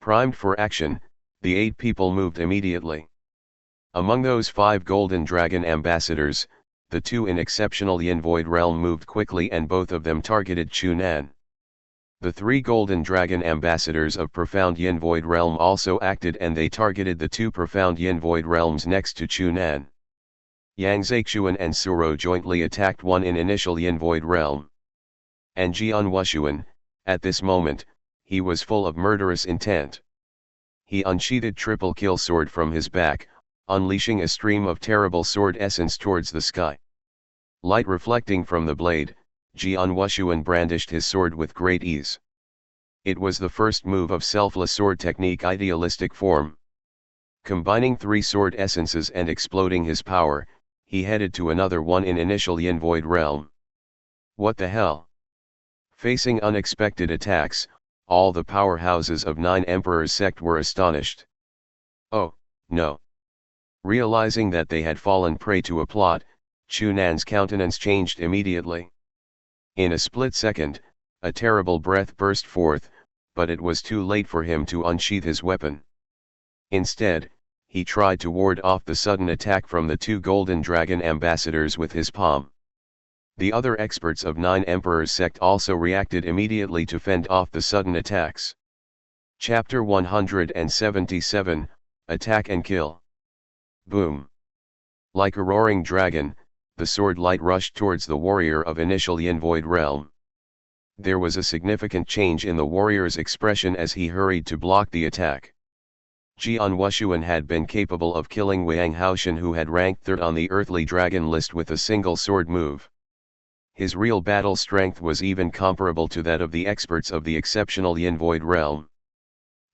Primed for action, the 8 people moved immediately. Among those 5 Golden Dragon ambassadors, the 2 in exceptional Yin Void Realm moved quickly and both of them targeted Chunan. The 3 Golden Dragon ambassadors of Profound Yin Void Realm also acted and they targeted the 2 Profound Yin Void Realms next to Chunan. Yang Zixuan and Suro jointly attacked one in initial Yin Void Realm. And Jian Wushuang, at this moment, he was full of murderous intent. He unsheathed triple kill sword from his back, unleashing a stream of terrible sword essence towards the sky. Light reflecting from the blade, Jian Wushuang brandished his sword with great ease. It was the first move of selfless sword technique idealistic form. Combining 3 sword essences and exploding his power, he headed to another one in initial Yin Void Realm. What the hell? Facing unexpected attacks, all the powerhouses of 9 Emperors sect were astonished. Oh, no. Realizing that they had fallen prey to a plot, Chunan's countenance changed immediately. In a split second, a terrible breath burst forth, but it was too late for him to unsheath his weapon. Instead, he tried to ward off the sudden attack from the 2 Golden Dragon ambassadors with his palm. The other experts of 9 Emperors sect also reacted immediately to fend off the sudden attacks. Chapter 177, Attack and Kill. Boom. Like a roaring dragon, the sword light rushed towards the warrior of initial Yin Void Realm. There was a significant change in the warrior's expression as he hurried to block the attack. Jian Wushuang had been capable of killing Wang Haoshan, who had ranked 3rd on the earthly dragon list with a single sword move. His real battle strength was even comparable to that of the experts of the exceptional Yin Void Realm.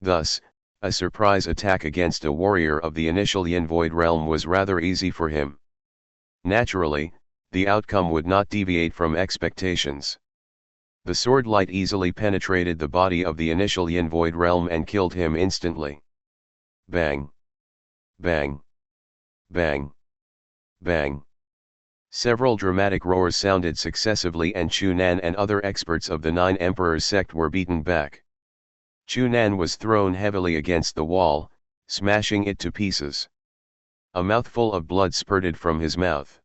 Thus, a surprise attack against a warrior of the initial Yin Void Realm was rather easy for him. Naturally, the outcome would not deviate from expectations. The sword light easily penetrated the body of the initial Yin Void Realm and killed him instantly. Bang! Bang! Bang! Bang! Several dramatic roars sounded successively and Chunan and other experts of the 9 Emperors sect were beaten back. Chunan was thrown heavily against the wall, smashing it to pieces. A mouthful of blood spurted from his mouth.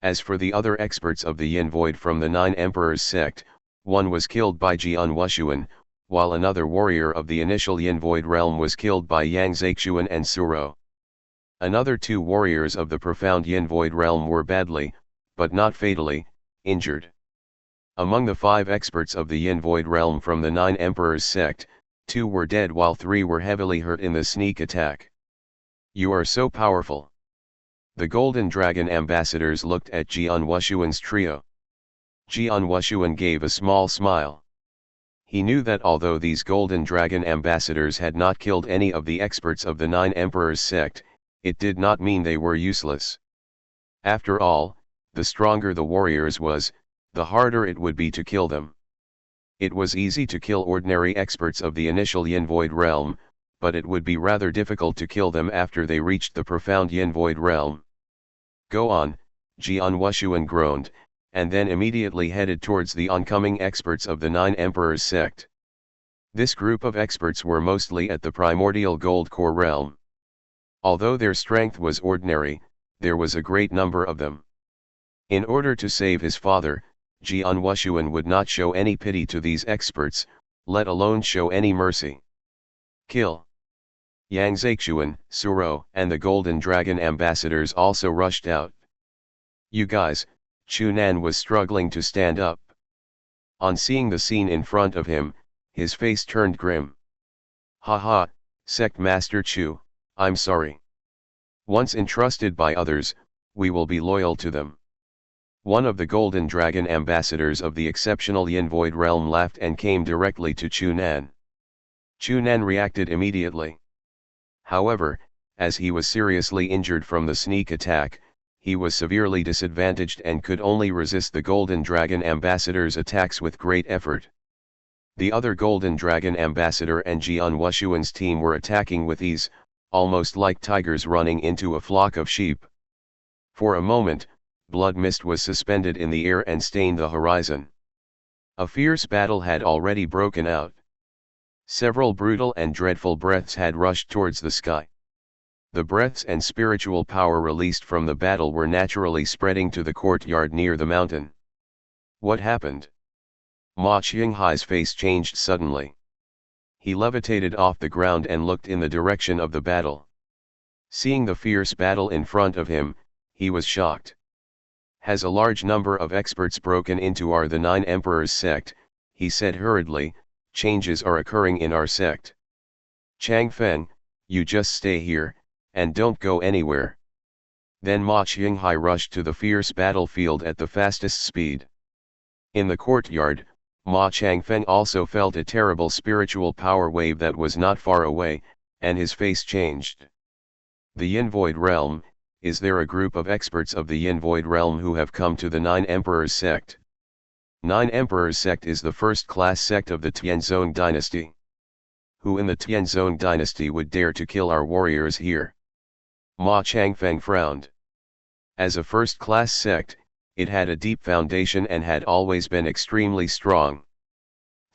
As for the other experts of the Yin Void from the 9 Emperors sect, one was killed by Jian Wushuang, while another warrior of the initial Yin Void Realm was killed by Yang Zixuan and Suro. Another 2 warriors of the Profound Yin Void Realm were badly, but not fatally, injured. Among the 5 experts of the Yin Void Realm from the 9 Emperors sect, 2 were dead while 3 were heavily hurt in the sneak attack. You are so powerful. The Golden Dragon ambassadors looked at Jian Wushuang's trio. Jian Wushuang gave a small smile. He knew that although these Golden Dragon ambassadors had not killed any of the experts of the 9 Emperors sect, it did not mean they were useless. After all, the stronger the warriors was, the harder it would be to kill them. It was easy to kill ordinary experts of the initial Yin Void realm, but it would be rather difficult to kill them after they reached the profound Yin Void realm. Go on, Jian Wushuang groaned, and then immediately headed towards the oncoming experts of the Nine Emperors sect. This group of experts were mostly at the primordial gold core realm. Although their strength was ordinary, there was a great number of them. In order to save his father, Jian Wushuang would not show any pity to these experts, let alone show any mercy. Kill! Yang Zexuan, Suro, and the Golden Dragon ambassadors also rushed out. You guys, Chu Nan was struggling to stand up. On seeing the scene in front of him, his face turned grim. Haha, Sect Master Chu, I'm sorry. Once entrusted by others, we will be loyal to them. One of the Golden Dragon ambassadors of the exceptional Yin Void realm laughed and came directly to Chu Nan. Chu Nan reacted immediately. However, as he was seriously injured from the sneak attack, he was severely disadvantaged and could only resist the Golden Dragon ambassador's attacks with great effort. The other Golden Dragon ambassador and Jian Wushuang's team were attacking with ease, almost like tigers running into a flock of sheep. For a moment, blood mist was suspended in the air and stained the horizon. A fierce battle had already broken out. Several brutal and dreadful breaths had rushed towards the sky. The breaths and spiritual power released from the battle were naturally spreading to the courtyard near the mountain. What happened? Ma Qinghai's face changed suddenly. He levitated off the ground and looked in the direction of the battle. Seeing the fierce battle in front of him, he was shocked. Has a large number of experts broken into the Nine Emperors sect? He said hurriedly. Changes are occurring in our sect. Chang Feng, you just stay here, and don't go anywhere. Then Ma Qinghai rushed to the fierce battlefield at the fastest speed. In the courtyard, Ma Changfeng also felt a terrible spiritual power wave that was not far away, and his face changed. The Yin Void realm, is there a group of experts of the Yin Void realm who have come to the Nine Emperors sect? Nine Emperors sect is the first-class sect of the Tianzong dynasty. Who in the Tianzong dynasty would dare to kill our warriors here? Ma Changfeng frowned. As a first-class sect, it had a deep foundation and had always been extremely strong.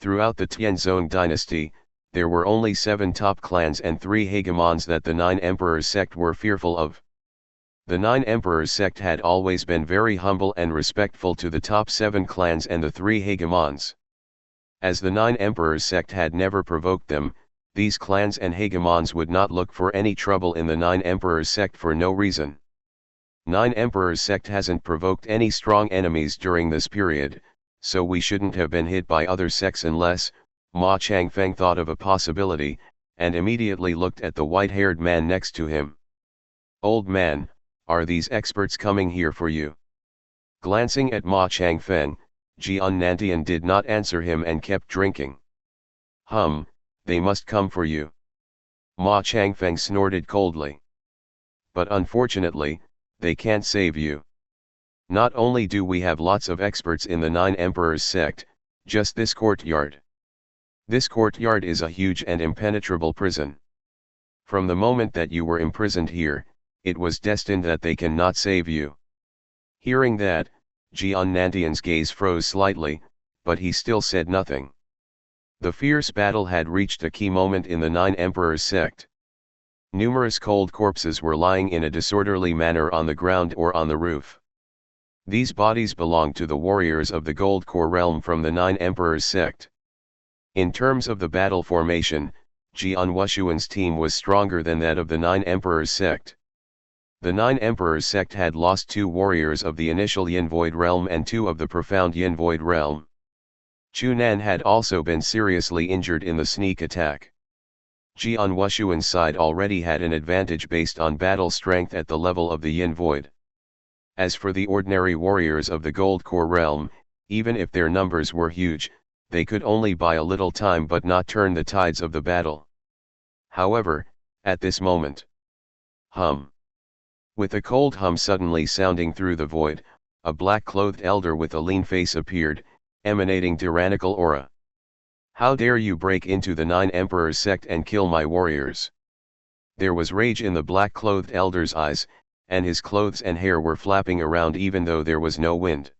Throughout the Tianzong dynasty, there were only 7 top clans and 3 hegemons that the Nine Emperors sect were fearful of. The Nine Emperors sect had always been very humble and respectful to the top 7 clans and the 3 hegemons. As the Nine Emperors sect had never provoked them, these clans and hegemons would not look for any trouble in the Nine Emperors sect for no reason. Nine Emperors sect hasn't provoked any strong enemies during this period, so we shouldn't have been hit by other sects unless, Ma Changfeng thought of a possibility, and immediately looked at the white-haired man next to him. Old man, are these experts coming here for you? Glancing at Ma Changfeng, Jian Nantian did not answer him and kept drinking. They must come for you. Ma Changfeng snorted coldly. But unfortunately, they can't save you. Not only do we have lots of experts in the Nine Emperors sect, just this courtyard. This courtyard is a huge and impenetrable prison. From the moment that you were imprisoned here, it was destined that they cannot save you. Hearing that, Jian Nantian's gaze froze slightly, but he still said nothing. The fierce battle had reached a key moment in the Nine Emperors sect. Numerous cold corpses were lying in a disorderly manner on the ground or on the roof. These bodies belonged to the warriors of the Gold Core realm from the Nine Emperors sect. In terms of the battle formation, Jian Wushuang's team was stronger than that of the Nine Emperors sect. The Nine Emperors sect had lost 2 warriors of the initial Yin Void realm and 2 of the profound Yin Void realm. Chu Nan had also been seriously injured in the sneak attack. Jian Wushuang's side already had an advantage based on battle strength at the level of the Yin Void. As for the ordinary warriors of the Gold Core realm, even if their numbers were huge, they could only buy a little time but not turn the tides of the battle. However, at this moment, with a cold hum suddenly sounding through the void, a black-clothed elder with a lean face appeared, emanating tyrannical aura. How dare you break into the Nine Emperors sect and kill my warriors? There was rage in the black-clothed elder's eyes, and his clothes and hair were flapping around even though there was no wind.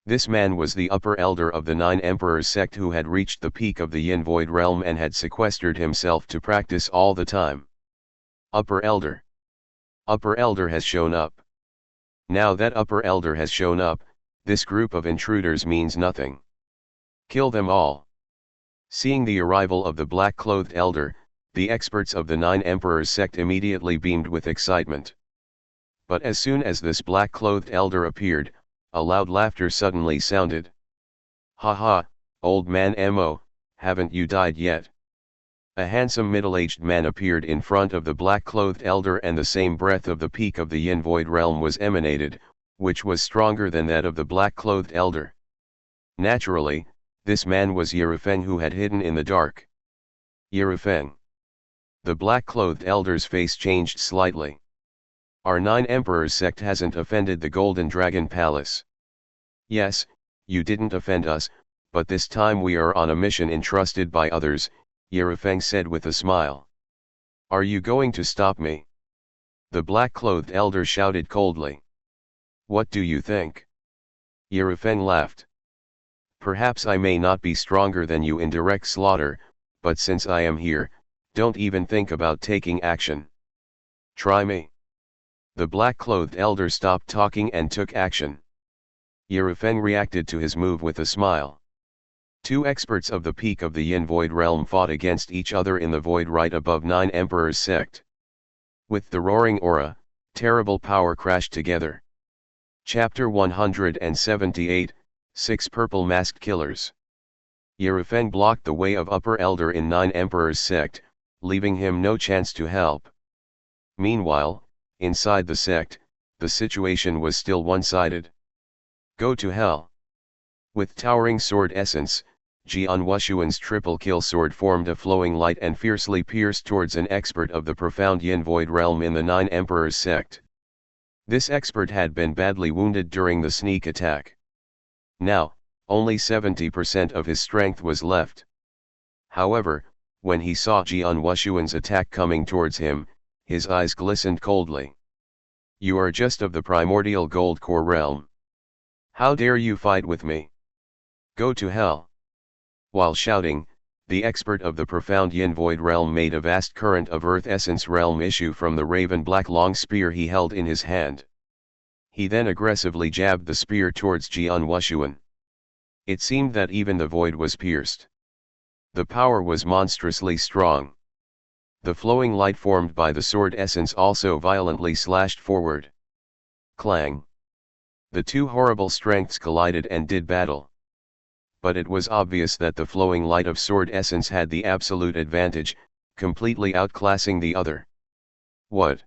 This man was the upper elder of the Nine Emperors sect who had reached the peak of the Yin Void realm and had sequestered himself to practice all the time. Upper elder. Upper elder has shown up. Now that upper elder has shown up, this group of intruders means nothing. Kill them all. Seeing the arrival of the black-clothed elder, the experts of the Nine Emperors sect immediately beamed with excitement. But as soon as this black-clothed elder appeared, a loud laughter suddenly sounded. Ha ha, old man Mo, haven't you died yet? A handsome middle-aged man appeared in front of the black-clothed elder, and the same breath of the peak of the Yin Void realm was emanated, which was stronger than that of the black-clothed elder. Naturally, this man was Yerufeng, who had hidden in the dark. Yerufeng. The black-clothed elder's face changed slightly. Our Nine Emperors sect hasn't offended the Golden Dragon Palace. Yes, you didn't offend us, but this time we are on a mission entrusted by others, Yerufeng said with a smile. Are you going to stop me? The black-clothed elder shouted coldly. What do you think? Yerufeng laughed. Perhaps I may not be stronger than you in direct slaughter, but since I am here, don't even think about taking action. Try me. The black-clothed elder stopped talking and took action. Yerufeng reacted to his move with a smile. Two experts of the peak of the Yin Void realm fought against each other in the void right above Nine Emperors sect. With the roaring aura, terrible power crashed together. Chapter 178, 6 Purple Masked Killers. Yerufeng blocked the way of upper elder in Nine Emperors sect, leaving him no chance to help. Meanwhile, inside the sect, the situation was still one-sided. Go to hell. With towering sword essence, Jian Wushuang's triple kill sword formed a flowing light and fiercely pierced towards an expert of the profound Yin Void realm in the Nine Emperors sect. This expert had been badly wounded during the sneak attack. Now, only 70% of his strength was left. However, when he saw Jian Wushuang's attack coming towards him, his eyes glistened coldly. You are just of the primordial gold core realm. How dare you fight with me? Go to hell. While shouting, the expert of the profound Yin Void realm made a vast current of earth essence realm issue from the raven black long spear he held in his hand. He then aggressively jabbed the spear towards Jian Wushuang. It seemed that even the void was pierced. The power was monstrously strong. The flowing light formed by the sword essence also violently slashed forward. Clang! The two horrible strengths collided and did battle. But it was obvious that the flowing light of sword essence had the absolute advantage, completely outclassing the other. What?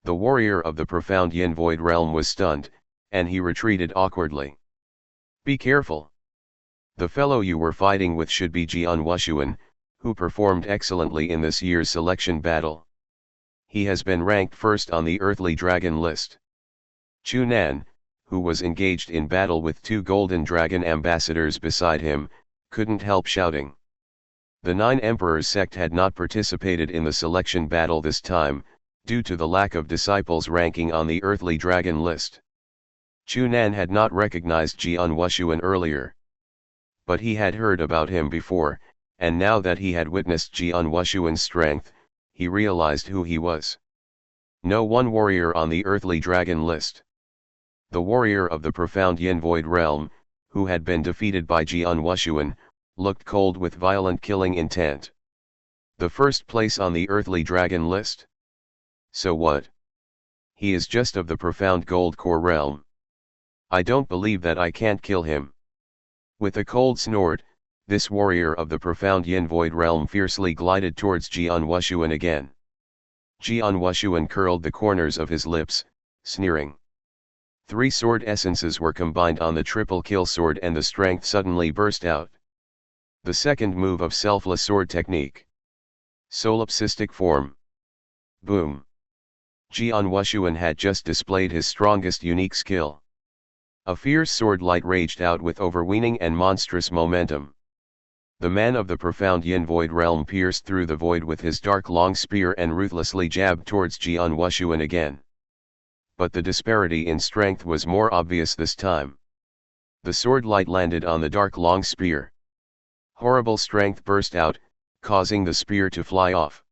The warrior of the profound Yin Void realm was stunned, and he retreated awkwardly. Be careful. The fellow you were fighting with should be Jian Wushuang, who performed excellently in this year's selection battle. He has been ranked first on the earthly dragon list. Chu Nan, who was engaged in battle with two golden dragon ambassadors beside him, couldn't help shouting. The Nine Emperors sect had not participated in the selection battle this time, due to the lack of disciples ranking on the earthly dragon list. Chu Nan had not recognized Jian Wushuang earlier. But he had heard about him before, and now that he had witnessed Jian Wushuang's strength, he realized who he was. No one warrior on the earthly dragon list. The warrior of the profound Yin Void realm, who had been defeated by Jian Wushuang, looked cold with violent killing intent. The first place on the earthly dragon list? So what? He is just of the profound gold core realm. I don't believe that I can't kill him. With a cold snort, this warrior of the profound Yin Void realm fiercely glided towards Jian Wushuang again. Jian Wushuang curled the corners of his lips, sneering. 3 sword essences were combined on the triple kill sword and the strength suddenly burst out. The second move of selfless sword technique. Solipsistic form. Boom. Jian Wushuang had just displayed his strongest unique skill. A fierce sword light raged out with overweening and monstrous momentum. The man of the profound yin void realm pierced through the void with his dark long spear and ruthlessly jabbed towards Jian Wushuang again. But the disparity in strength was more obvious this time. The sword light landed on the dark long spear. Horrible strength burst out, causing the spear to fly off.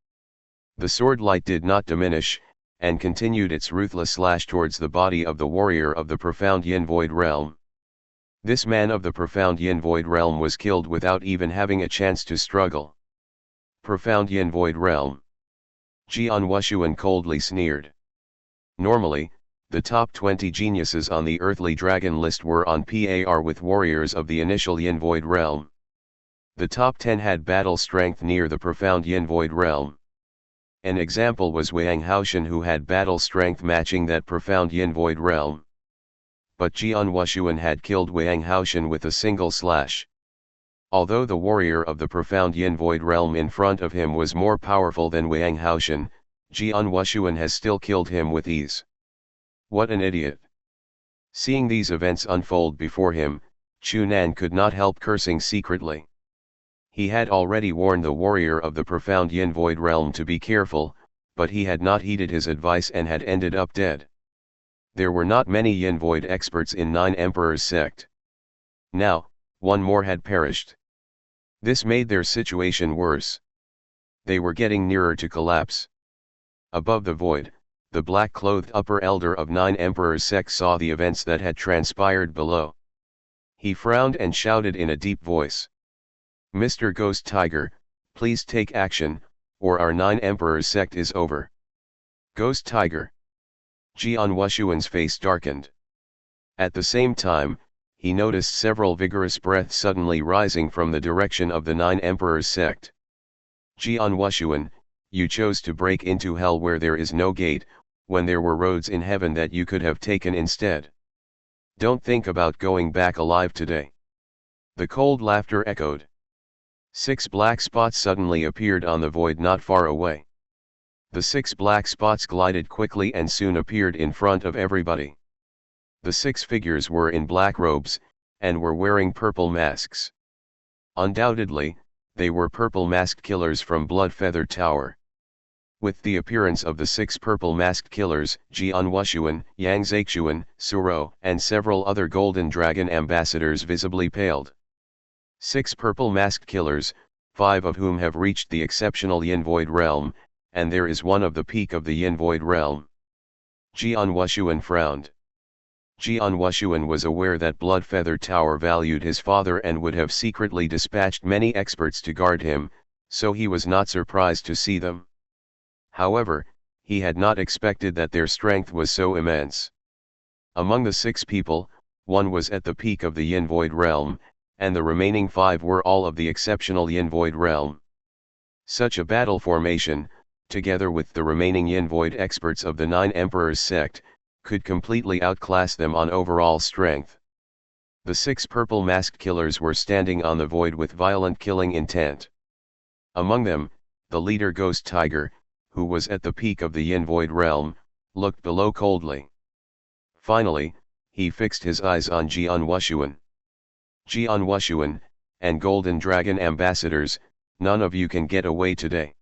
The sword light did not diminish, and continued its ruthless slash towards the body of the warrior of the profound yin void realm. This man of the profound yin void realm was killed without even having a chance to struggle. Profound yin void realm. Jian Wushuang coldly sneered. Normally, the top 20 geniuses on the earthly dragon list were on par with warriors of the initial yin void realm. The top 10 had battle strength near the profound yin void realm. An example was Wang Haoshan, who had battle strength matching that profound yin void realm. But Jian Wushuang had killed Wang Haoshan with a single slash. Although the warrior of the profound yin void realm in front of him was more powerful than Wang Haoshan, Jian Wushuang has still killed him with ease. What an idiot! Seeing these events unfold before him, Chunan could not help cursing secretly. He had already warned the warrior of the profound yin void realm to be careful, but he had not heeded his advice and had ended up dead. There were not many yin void experts in Nine Emperors sect. Now, one more had perished. This made their situation worse. They were getting nearer to collapse. Above the void, the black-clothed upper elder of Nine Emperors sect saw the events that had transpired below. He frowned and shouted in a deep voice. "Mr. Ghost Tiger, please take action, or our Nine Emperors sect is over." Ghost Tiger. Jian Wushuang's face darkened. At the same time, he noticed several vigorous breaths suddenly rising from the direction of the Nine Emperors sect. Jian Wushuang, you chose to break into hell where there is no gate, when there were roads in heaven that you could have taken instead. Don't think about going back alive today. The cold laughter echoed. 6 black spots suddenly appeared on the void not far away. The 6 black spots glided quickly and soon appeared in front of everybody. The 6 figures were in black robes, and were wearing purple masks. Undoubtedly, they were purple masked killers from Blood Feather Tower. With the appearance of the 6 purple masked killers, Jian Wushuang, Yang Zexuan, Suro, and several other Golden Dragon ambassadors visibly paled. 6 purple masked killers, 5 of whom have reached the exceptional Yin Void realm, and there is one of the peak of the Yin Void realm. Jian Wushuang frowned. Jian Wushuang was aware that Blood Feather Tower valued his father and would have secretly dispatched many experts to guard him, so he was not surprised to see them. However, he had not expected that their strength was so immense. Among the 6 people, 1 was at the peak of the Yin Void realm, and the remaining 5 were all of the exceptional Yin Void realm. Such a battle formation, together with the remaining Yin Void experts of the Nine Emperors sect, could completely outclass them on overall strength. The 6 purple masked killers were standing on the void with violent killing intent. Among them, the leader Ghost Tiger, who was at the peak of the Yin Void realm, looked below coldly. Finally, he fixed his eyes on Jian Wushuang. Jian Wushuang, and Golden Dragon ambassadors, none of you can get away today.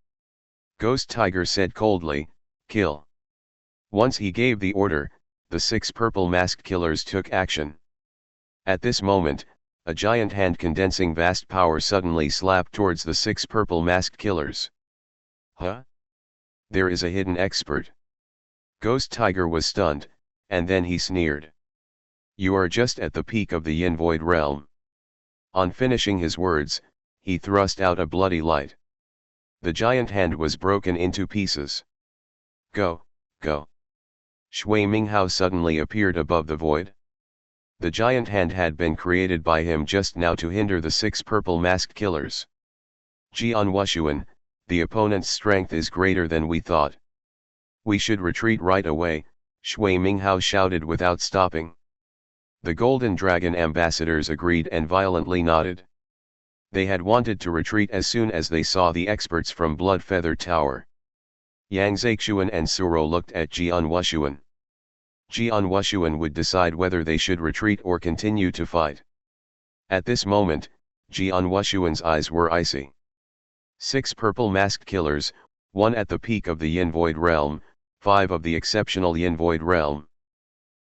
Ghost Tiger said coldly, "Kill." Once he gave the order, the 6 purple masked killers took action. At this moment, a giant hand condensing vast power suddenly slapped towards the 6 purple masked killers. Huh? There is a hidden expert. Ghost Tiger was stunned, and then he sneered. You are just at the peak of the Yin Void realm. On finishing his words, he thrust out a bloody light. The giant hand was broken into pieces. Go, go. Shui Minghao suddenly appeared above the void. The giant hand had been created by him just now to hinder the 6 purple masked killers. Jian Wushuang, the opponent's strength is greater than we thought. We should retreat right away, Shui Minghao shouted without stopping. The Golden Dragon ambassadors agreed and violently nodded. They had wanted to retreat as soon as they saw the experts from Blood Feather Tower. Yang Zexuan and Suro looked at Jian Wushuang. Jian Wushuang would decide whether they should retreat or continue to fight. At this moment, Jian Wushuang's eyes were icy. 6 purple masked killers, 1 at the peak of the Yin Void Realm, 5 of the exceptional Yin Void Realm.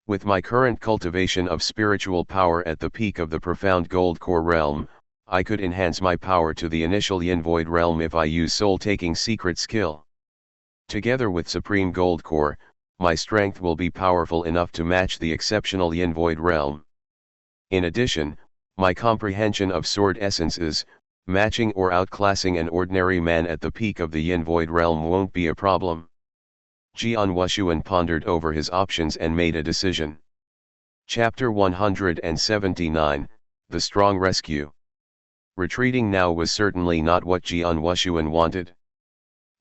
With my current cultivation of spiritual power at the peak of the profound Gold Core Realm, I could enhance my power to the initial Yin Void Realm if I use soul-taking secret skill. Together with Supreme Gold Core, my strength will be powerful enough to match the exceptional Yin Void Realm. In addition, my comprehension of sword essences, matching or outclassing an ordinary man at the peak of the Yin Void Realm won't be a problem. Jian Wushuang pondered over his options and made a decision. Chapter 179, The Strong Rescue. Retreating now was certainly not what Jian Wushuang wanted.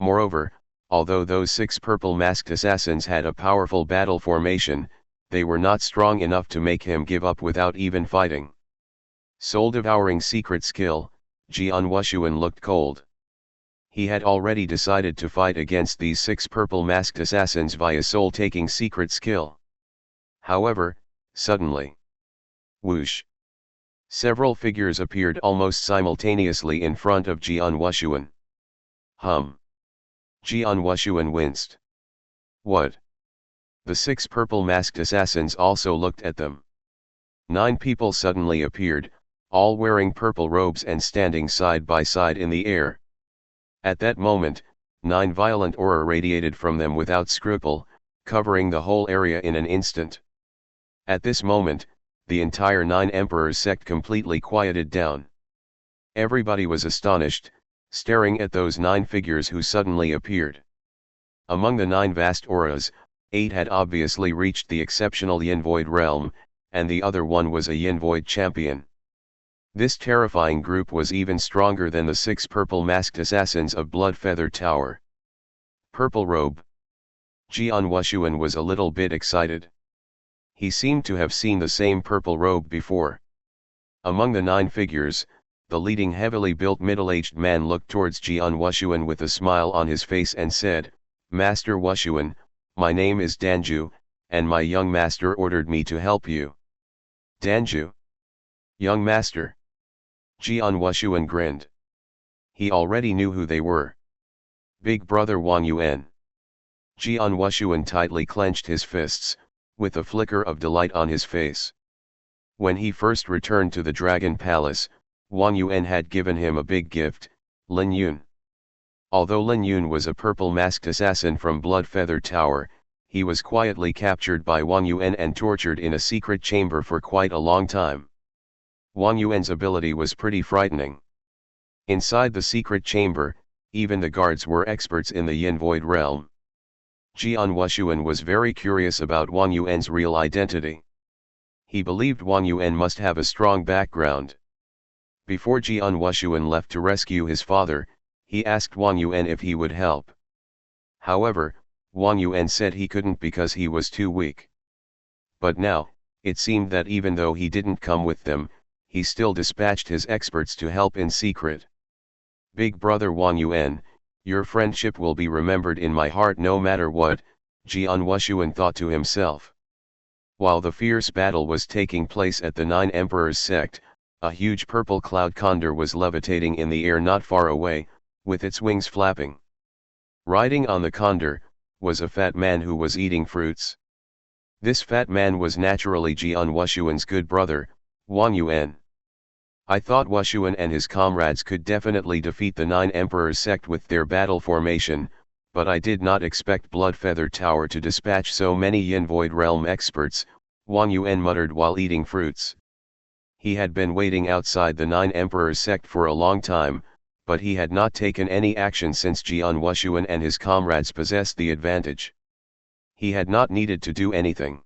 Moreover, although those 6 purple masked assassins had a powerful battle formation, they were not strong enough to make him give up without even fighting. Soul-devouring secret skill, Jian Wushuang looked cold. He had already decided to fight against these 6 purple masked assassins via soul-taking secret skill. However, suddenly, whoosh! Several figures appeared almost simultaneously in front of Jian Wushuang. Jian Wushuang winced. What? The 6 purple masked assassins also looked at them. 9 people suddenly appeared, all wearing purple robes and standing side by side in the air. At that moment, 9 violent aura radiated from them without scruple, covering the whole area in an instant. At this moment, the entire 9 Emperors sect completely quieted down. Everybody was astonished, staring at those 9 figures who suddenly appeared. Among the 9 vast auras, 8 had obviously reached the exceptional Yin Void Realm, and the other one was a Yin Void champion. This terrifying group was even stronger than the 6 purple masked assassins of Blood Feather Tower. Purple robe. Jian Wushuang was a little bit excited. He seemed to have seen the same purple robe before. Among the 9 figures, the leading heavily built middle-aged man looked towards Jian Wushuang with a smile on his face and said, "Master Wushuang, my name is Danju, and my young master ordered me to help you." Danju? Young master? Jian Wushuang grinned. He already knew who they were. Big brother Wang Yuan. Jian Wushuang tightly clenched his fists, with a flicker of delight on his face. When he first returned to the Dragon Palace, Wang Yuan had given him a big gift, Lin Yun. Although Lin Yun was a purple masked assassin from Blood Feather Tower, he was quietly captured by Wang Yuan and tortured in a secret chamber for quite a long time. Wang Yuan's ability was pretty frightening. Inside the secret chamber, even the guards were experts in the Yin Void Realm. Jian Wushuang was very curious about Wang Yuan's real identity. He believed Wang Yuan must have a strong background. Before Jian Wushuang left to rescue his father, he asked Wang Yuan if he would help. However, Wang Yuan said he couldn't because he was too weak. But now, it seemed that even though he didn't come with them, he still dispatched his experts to help in secret. Big brother Wang Yuan, your friendship will be remembered in my heart no matter what, Jian Wushuang thought to himself. While the fierce battle was taking place at the 9 Emperors sect, a huge purple cloud condor was levitating in the air not far away, with its wings flapping. Riding on the condor, was a fat man who was eating fruits. This fat man was naturally Jian Wushuang's good brother, Wang Yuan. I thought Wushuang and his comrades could definitely defeat the 9 Emperors sect with their battle formation, but I did not expect Blood Feather Tower to dispatch so many Yin Void Realm experts, Wang Yuan muttered while eating fruits. He had been waiting outside the 9 Emperors sect for a long time, but he had not taken any action since Jian Wushuang and his comrades possessed the advantage. He had not needed to do anything.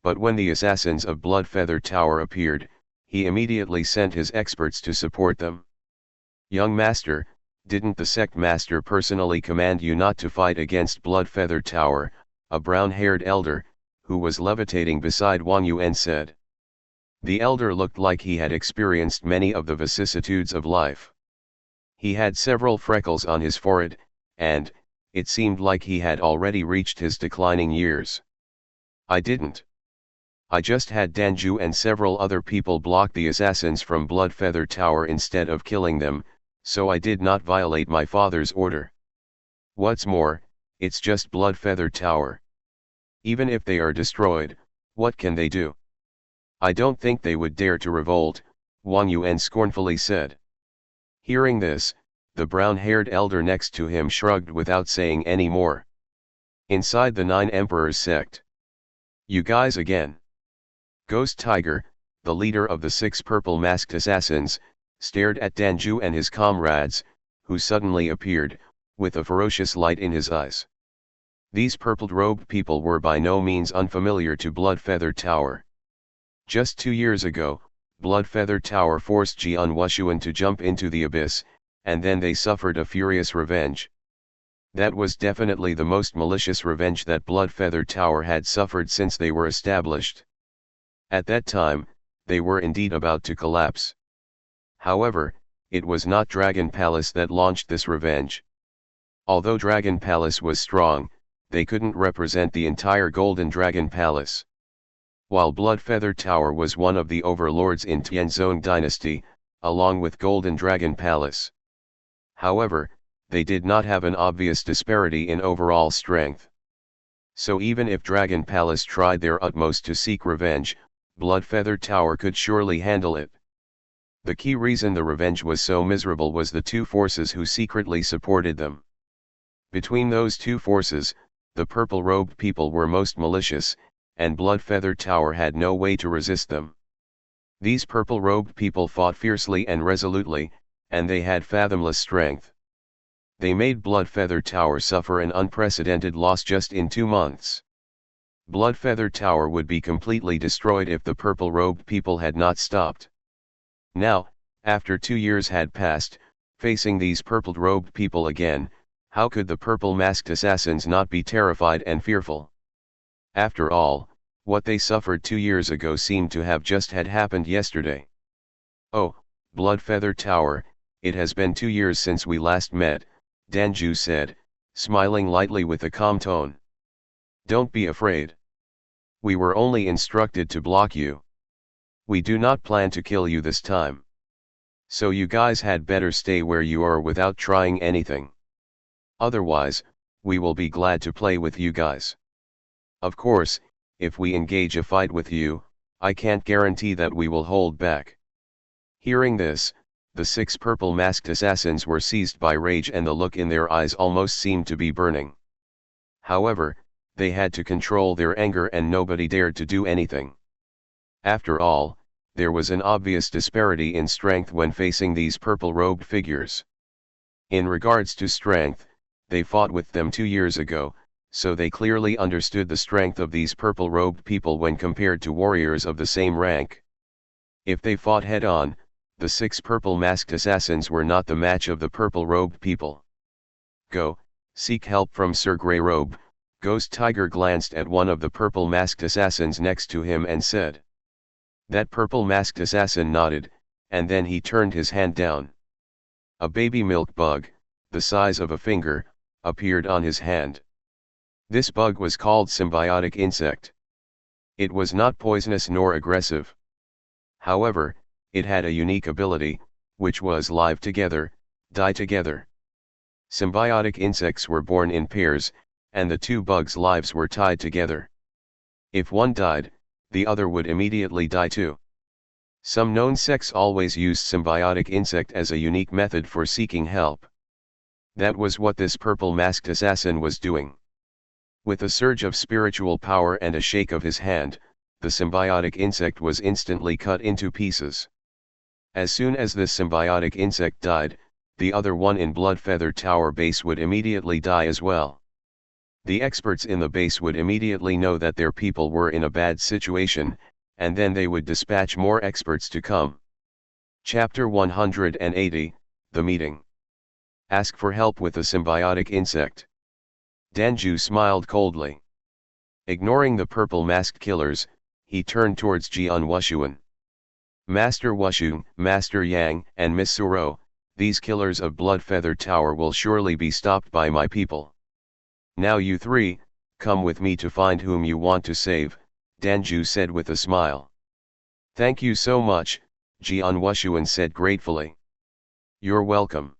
But when the assassins of Blood Feather Tower appeared, he immediately sent his experts to support them. Young master, didn't the sect master personally command you not to fight against Blood Feather Tower? A brown-haired elder, who was levitating beside Wang Yuan said. The elder looked like he had experienced many of the vicissitudes of life. He had several freckles on his forehead, and, it seemed like he had already reached his declining years. I didn't. I just had Danju and several other people block the assassins from Bloodfeather Tower instead of killing them, so I did not violate my father's order. What's more, it's just Bloodfeather Tower. Even if they are destroyed, what can they do? I don't think they would dare to revolt, Wang Yuan scornfully said. Hearing this, the brown-haired elder next to him shrugged without saying any more. Inside the Nine Emperors sect. You guys again. Ghost Tiger, the leader of the 6 purple-masked assassins, stared at Danju and his comrades, who suddenly appeared, with a ferocious light in his eyes. These purple-robed people were by no means unfamiliar to Bloodfeather Tower. Just 2 years ago, Bloodfeather Tower forced Jian Wushuang to jump into the abyss, and then they suffered a furious revenge. That was definitely the most malicious revenge that Bloodfeather Tower had suffered since they were established. At that time, they were indeed about to collapse. However, it was not Dragon Palace that launched this revenge. Although Dragon Palace was strong, they couldn't represent the entire Golden Dragon Palace. While Bloodfeather Tower was one of the overlords in Tianzong Dynasty, along with Golden Dragon Palace. However, they did not have an obvious disparity in overall strength. So even if Dragon Palace tried their utmost to seek revenge, Bloodfeather Tower could surely handle it. The key reason the revenge was so miserable was the 2 forces who secretly supported them. Between those 2 forces, the purple-robed people were most malicious, and Bloodfeather Tower had no way to resist them. These purple-robed people fought fiercely and resolutely, and they had fathomless strength. They made Bloodfeather Tower suffer an unprecedented loss just in 2 months. Bloodfeather Tower would be completely destroyed if the purple-robed people had not stopped. Now, after 2 years had passed, facing these purple-robed people again, how could the purple-masked assassins not be terrified and fearful? After all, what they suffered 2 years ago seemed to have just had happened yesterday. Oh, Bloodfeather Tower, it has been 2 years since we last met, Danju said, smiling lightly with a calm tone. Don't be afraid. We were only instructed to block you. We do not plan to kill you this time. So you guys had better stay where you are without trying anything. Otherwise, we will be glad to play with you guys. Of course, if we engage a fight with you, I can't guarantee that we will hold back. Hearing this, the 6 purple-masked assassins were seized by rage and the look in their eyes almost seemed to be burning. However, they had to control their anger and nobody dared to do anything. After all, there was an obvious disparity in strength when facing these purple-robed figures. In regards to strength, they fought with them 2 years ago, so they clearly understood the strength of these purple-robed people when compared to warriors of the same rank. If they fought head-on, the 6 purple-masked assassins were not the match of the purple-robed people. Go, seek help from Sir Greyrobe, Ghost Tiger glanced at one of the purple-masked assassins next to him and said. That purple-masked assassin nodded, and then he turned his hand down. A baby milk bug, the size of a finger, appeared on his hand. This bug was called symbiotic insect. It was not poisonous nor aggressive. However, it had a unique ability, which was live together, die together. Symbiotic insects were born in pairs, and the 2 bugs' lives were tied together. If one died, the other would immediately die too. Some known sects always used symbiotic insect as a unique method for seeking help. That was what this purple-masked assassin was doing. With a surge of spiritual power and a shake of his hand, the symbiotic insect was instantly cut into pieces. As soon as this symbiotic insect died, the other one in Bloodfeather Tower base would immediately die as well. The experts in the base would immediately know that their people were in a bad situation, and then they would dispatch more experts to come. Chapter 180, The Meeting. Ask for help with a symbiotic insect. Danju smiled coldly. Ignoring the purple-masked killers, he turned towards Jian Wushuang. Master Wushuang, Master Yang, and Miss Suro, these killers of Bloodfeather Tower will surely be stopped by my people. Now you 3, come with me to find whom you want to save, Danju said with a smile. Thank you so much, Jian Wushuang said gratefully. You're welcome.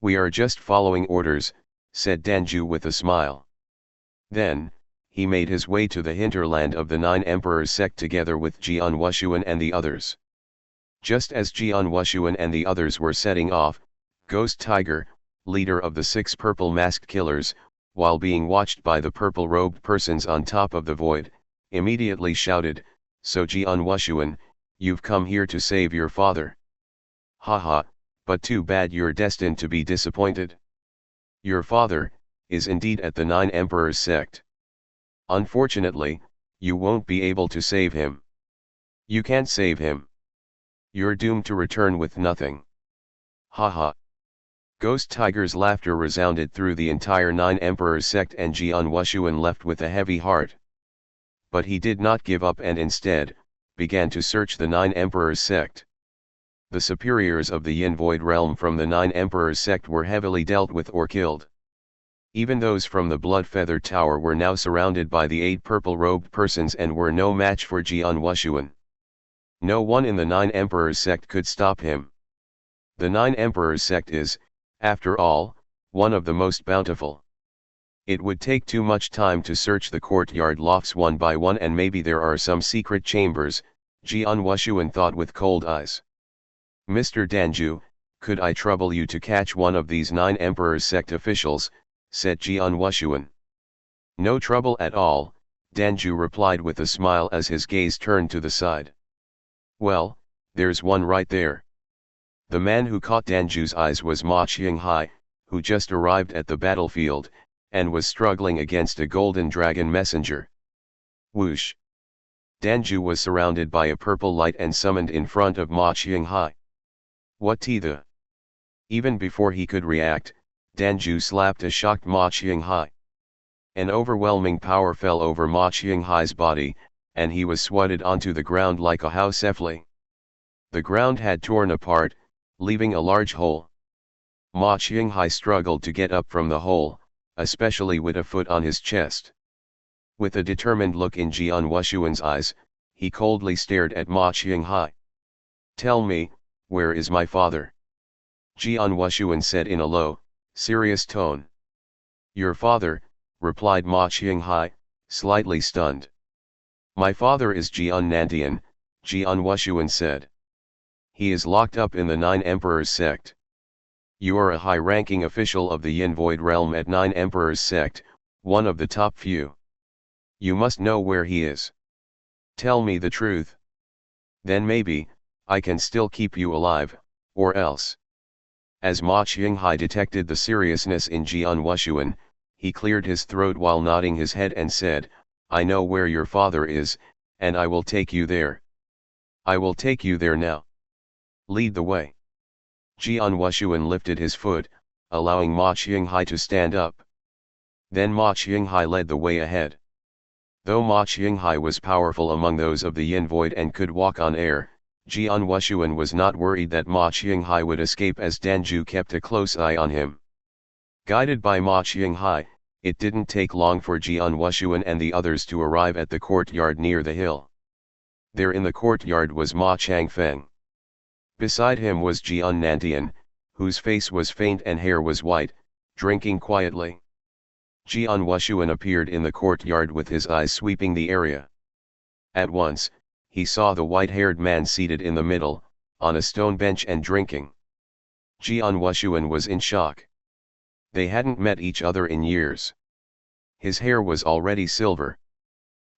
We are just following orders, said Danju with a smile. Then, he made his way to the hinterland of the Nine Emperors sect together with Jian Wushuang and the others. Just as Jian Wushuang and the others were setting off, Ghost Tiger, leader of the 6 purple masked killers, while being watched by the purple-robed persons on top of the void, immediately shouted, "So Jian Wushuang, you've come here to save your father. Haha, but too bad you're destined to be disappointed. Your father is indeed at the Nine Emperors sect. Unfortunately, you won't be able to save him. You can't save him. You're doomed to return with nothing. Haha." Ghost Tiger's laughter resounded through the entire Nine Emperors sect, and Jian Wushuang left with a heavy heart. But he did not give up and instead, began to search the Nine Emperors sect. The superiors of the Yin Void realm from the Nine Emperors sect were heavily dealt with or killed. Even those from the Blood Feather Tower were now surrounded by the 8 purple-robed persons and were no match for Jian Wushuang. No one in the Nine Emperors sect could stop him. The Nine Emperors sect is, after all, one of the most bountiful. It would take too much time to search the courtyard lofts one by one, and maybe there are some secret chambers, Jian Wushuang thought with cold eyes. Mr. Danju, could I trouble you to catch one of these Nine Emperors sect officials, said Jian Wushuang. No trouble at all, Danju replied with a smile as his gaze turned to the side. Well, there's one right there. The man who caught Danju's eyes was Ma Qinghai, who just arrived at the battlefield, and was struggling against a golden dragon messenger. Whoosh! Danju was surrounded by a purple light and summoned in front of Ma Qinghai. What the? Even before he could react, Danju slapped a shocked Ma Qinghai. An overwhelming power fell over Ma Qinghai's body, and he was swatted onto the ground like a house effley. The ground had torn apart, leaving a large hole. Ma Qinghai struggled to get up from the hole, especially with a foot on his chest. With a determined look in Jian Wushuang's eyes, he coldly stared at Ma Qinghai. Tell me, where is my father? Jian Wushuang said in a low, serious tone. Your father, replied Ma Qinghai, slightly stunned. My father is Jian Nantian, Jian Wushuang said. He is locked up in the Nine Emperors sect. You are a high-ranking official of the Yin Void realm at Nine Emperors sect, one of the top few. You must know where he is. Tell me the truth. Then maybe, I can still keep you alive, or else. As Ma Qinghai detected the seriousness in Jian Wushuang, he cleared his throat while nodding his head and said, I know where your father is, and I will take you there. I will take you there now. Lead the way. Jian Wushuang lifted his foot, allowing Ma Qinghai to stand up. Then Ma Qinghai led the way ahead. Though Ma Qinghai was powerful among those of the Yin Void and could walk on air, Jian Wushuang was not worried that Ma Qinghai would escape, as Danju kept a close eye on him. Guided by Ma Qinghai, it didn't take long for Jian Wushuang and the others to arrive at the courtyard near the hill. There in the courtyard was Ma Changfeng. Beside him was Jian Nantian, whose face was faint and hair was white, drinking quietly. Jian Wushuang appeared in the courtyard with his eyes sweeping the area. At once, he saw the white-haired man seated in the middle, on a stone bench and drinking. Jian Wushuang was in shock. They hadn't met each other in years. His hair was already silver.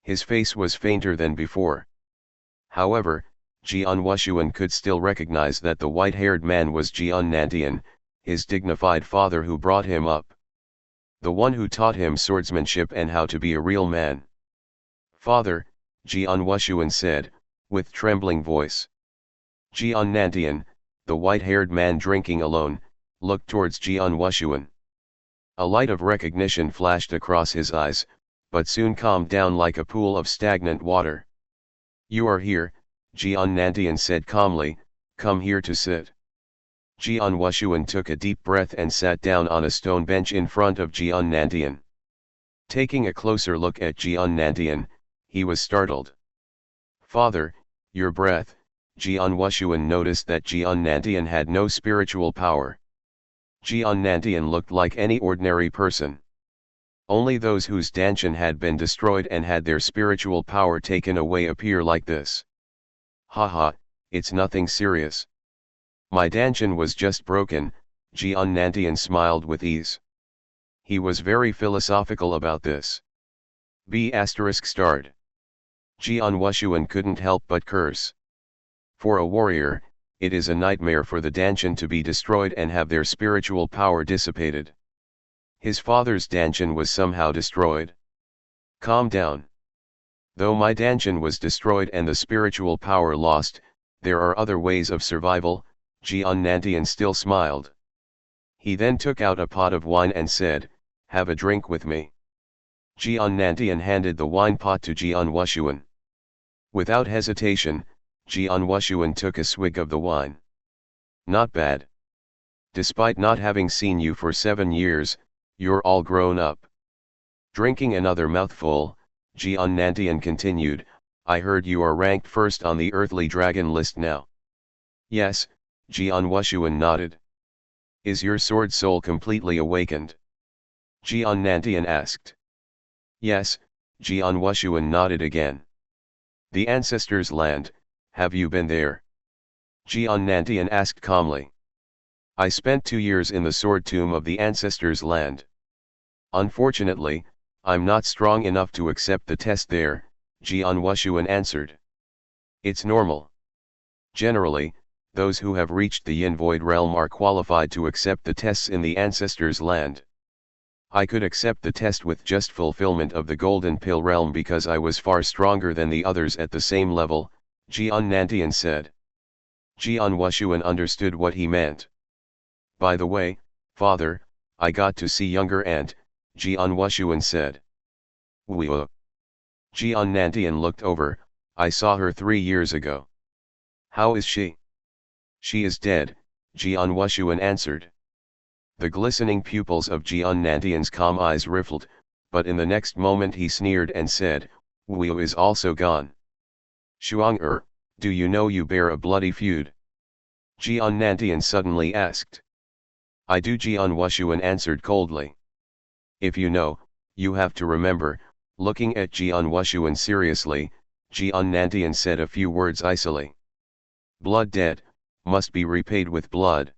His face was fainter than before. However, Jian Wushuang could still recognize that the white-haired man was Jian Nantian, his dignified father who brought him up. The one who taught him swordsmanship and how to be a real man. Father, Jian Wushuang said, with trembling voice. Jian Nantian, the white-haired man drinking alone, looked towards Jian Wushuang. A light of recognition flashed across his eyes, but soon calmed down like a pool of stagnant water. You are here, Jian Nantian said calmly, come here to sit. Jian Wushuang took a deep breath and sat down on a stone bench in front of Jian Nantian. Taking a closer look at Jian Nantian, he was startled. "Father, your breath." Jian Wushuang noticed that Jian Nantian had no spiritual power. Jian Nantian looked like any ordinary person. Only those whose danshan had been destroyed and had their spiritual power taken away appear like this. "Haha, it's nothing serious. My danshan was just broken." Jian Nantian smiled with ease. He was very philosophical about this. B****. Jian Wushuang couldn't help but curse. For a warrior, it is a nightmare for the danshan to be destroyed and have their spiritual power dissipated. His father's danshan was somehow destroyed. "Calm down. Though my danshan was destroyed and the spiritual power lost, there are other ways of survival." Jian Nantian still smiled. He then took out a pot of wine and said, "Have a drink with me." Jian Nantian handed the wine pot to Jian Wushuang. Without hesitation, Jian Wushuang took a swig of the wine. "Not bad. Despite not having seen you for 7 years, you're all grown up." Drinking another mouthful, Jian Nantian continued, "I heard you are ranked first on the earthly dragon list now." "Yes," Jian Wushuang nodded. "Is your sword soul completely awakened?" Jian Nantian asked. "Yes," Jian Wushuang nodded again. "The ancestors' land, have you been there?" Jian Nantian asked calmly. "I spent 2 years in the sword tomb of the ancestors' land. Unfortunately, I'm not strong enough to accept the test there," Jian Wushuang answered. "It's normal. Generally, those who have reached the Yin Void realm are qualified to accept the tests in the ancestors' land. I could accept the test with just fulfillment of the Golden Pill realm because I was far stronger than the others at the same level," Jian Nantian said. Jian Wushuang understood what he meant. "By the way, father, I got to see younger aunt," Jian Wushuang said. "Whoa." Jian Nantian looked over. "I saw her 3 years ago." "How is she?" "She is dead," Jian Wushuang answered. The glistening pupils of Jian Nantian's calm eyes riffled, but in the next moment he sneered and said, "Wu is also gone." "Shuang do you know you bear a bloody feud?" Jian Nantian suddenly asked. "I do," Jian Wushuang answered coldly. "If you know, you have to remember." Looking at Jian Wushuang seriously, Jian Nantian said a few words icily. "Blood debt, must be repaid with blood."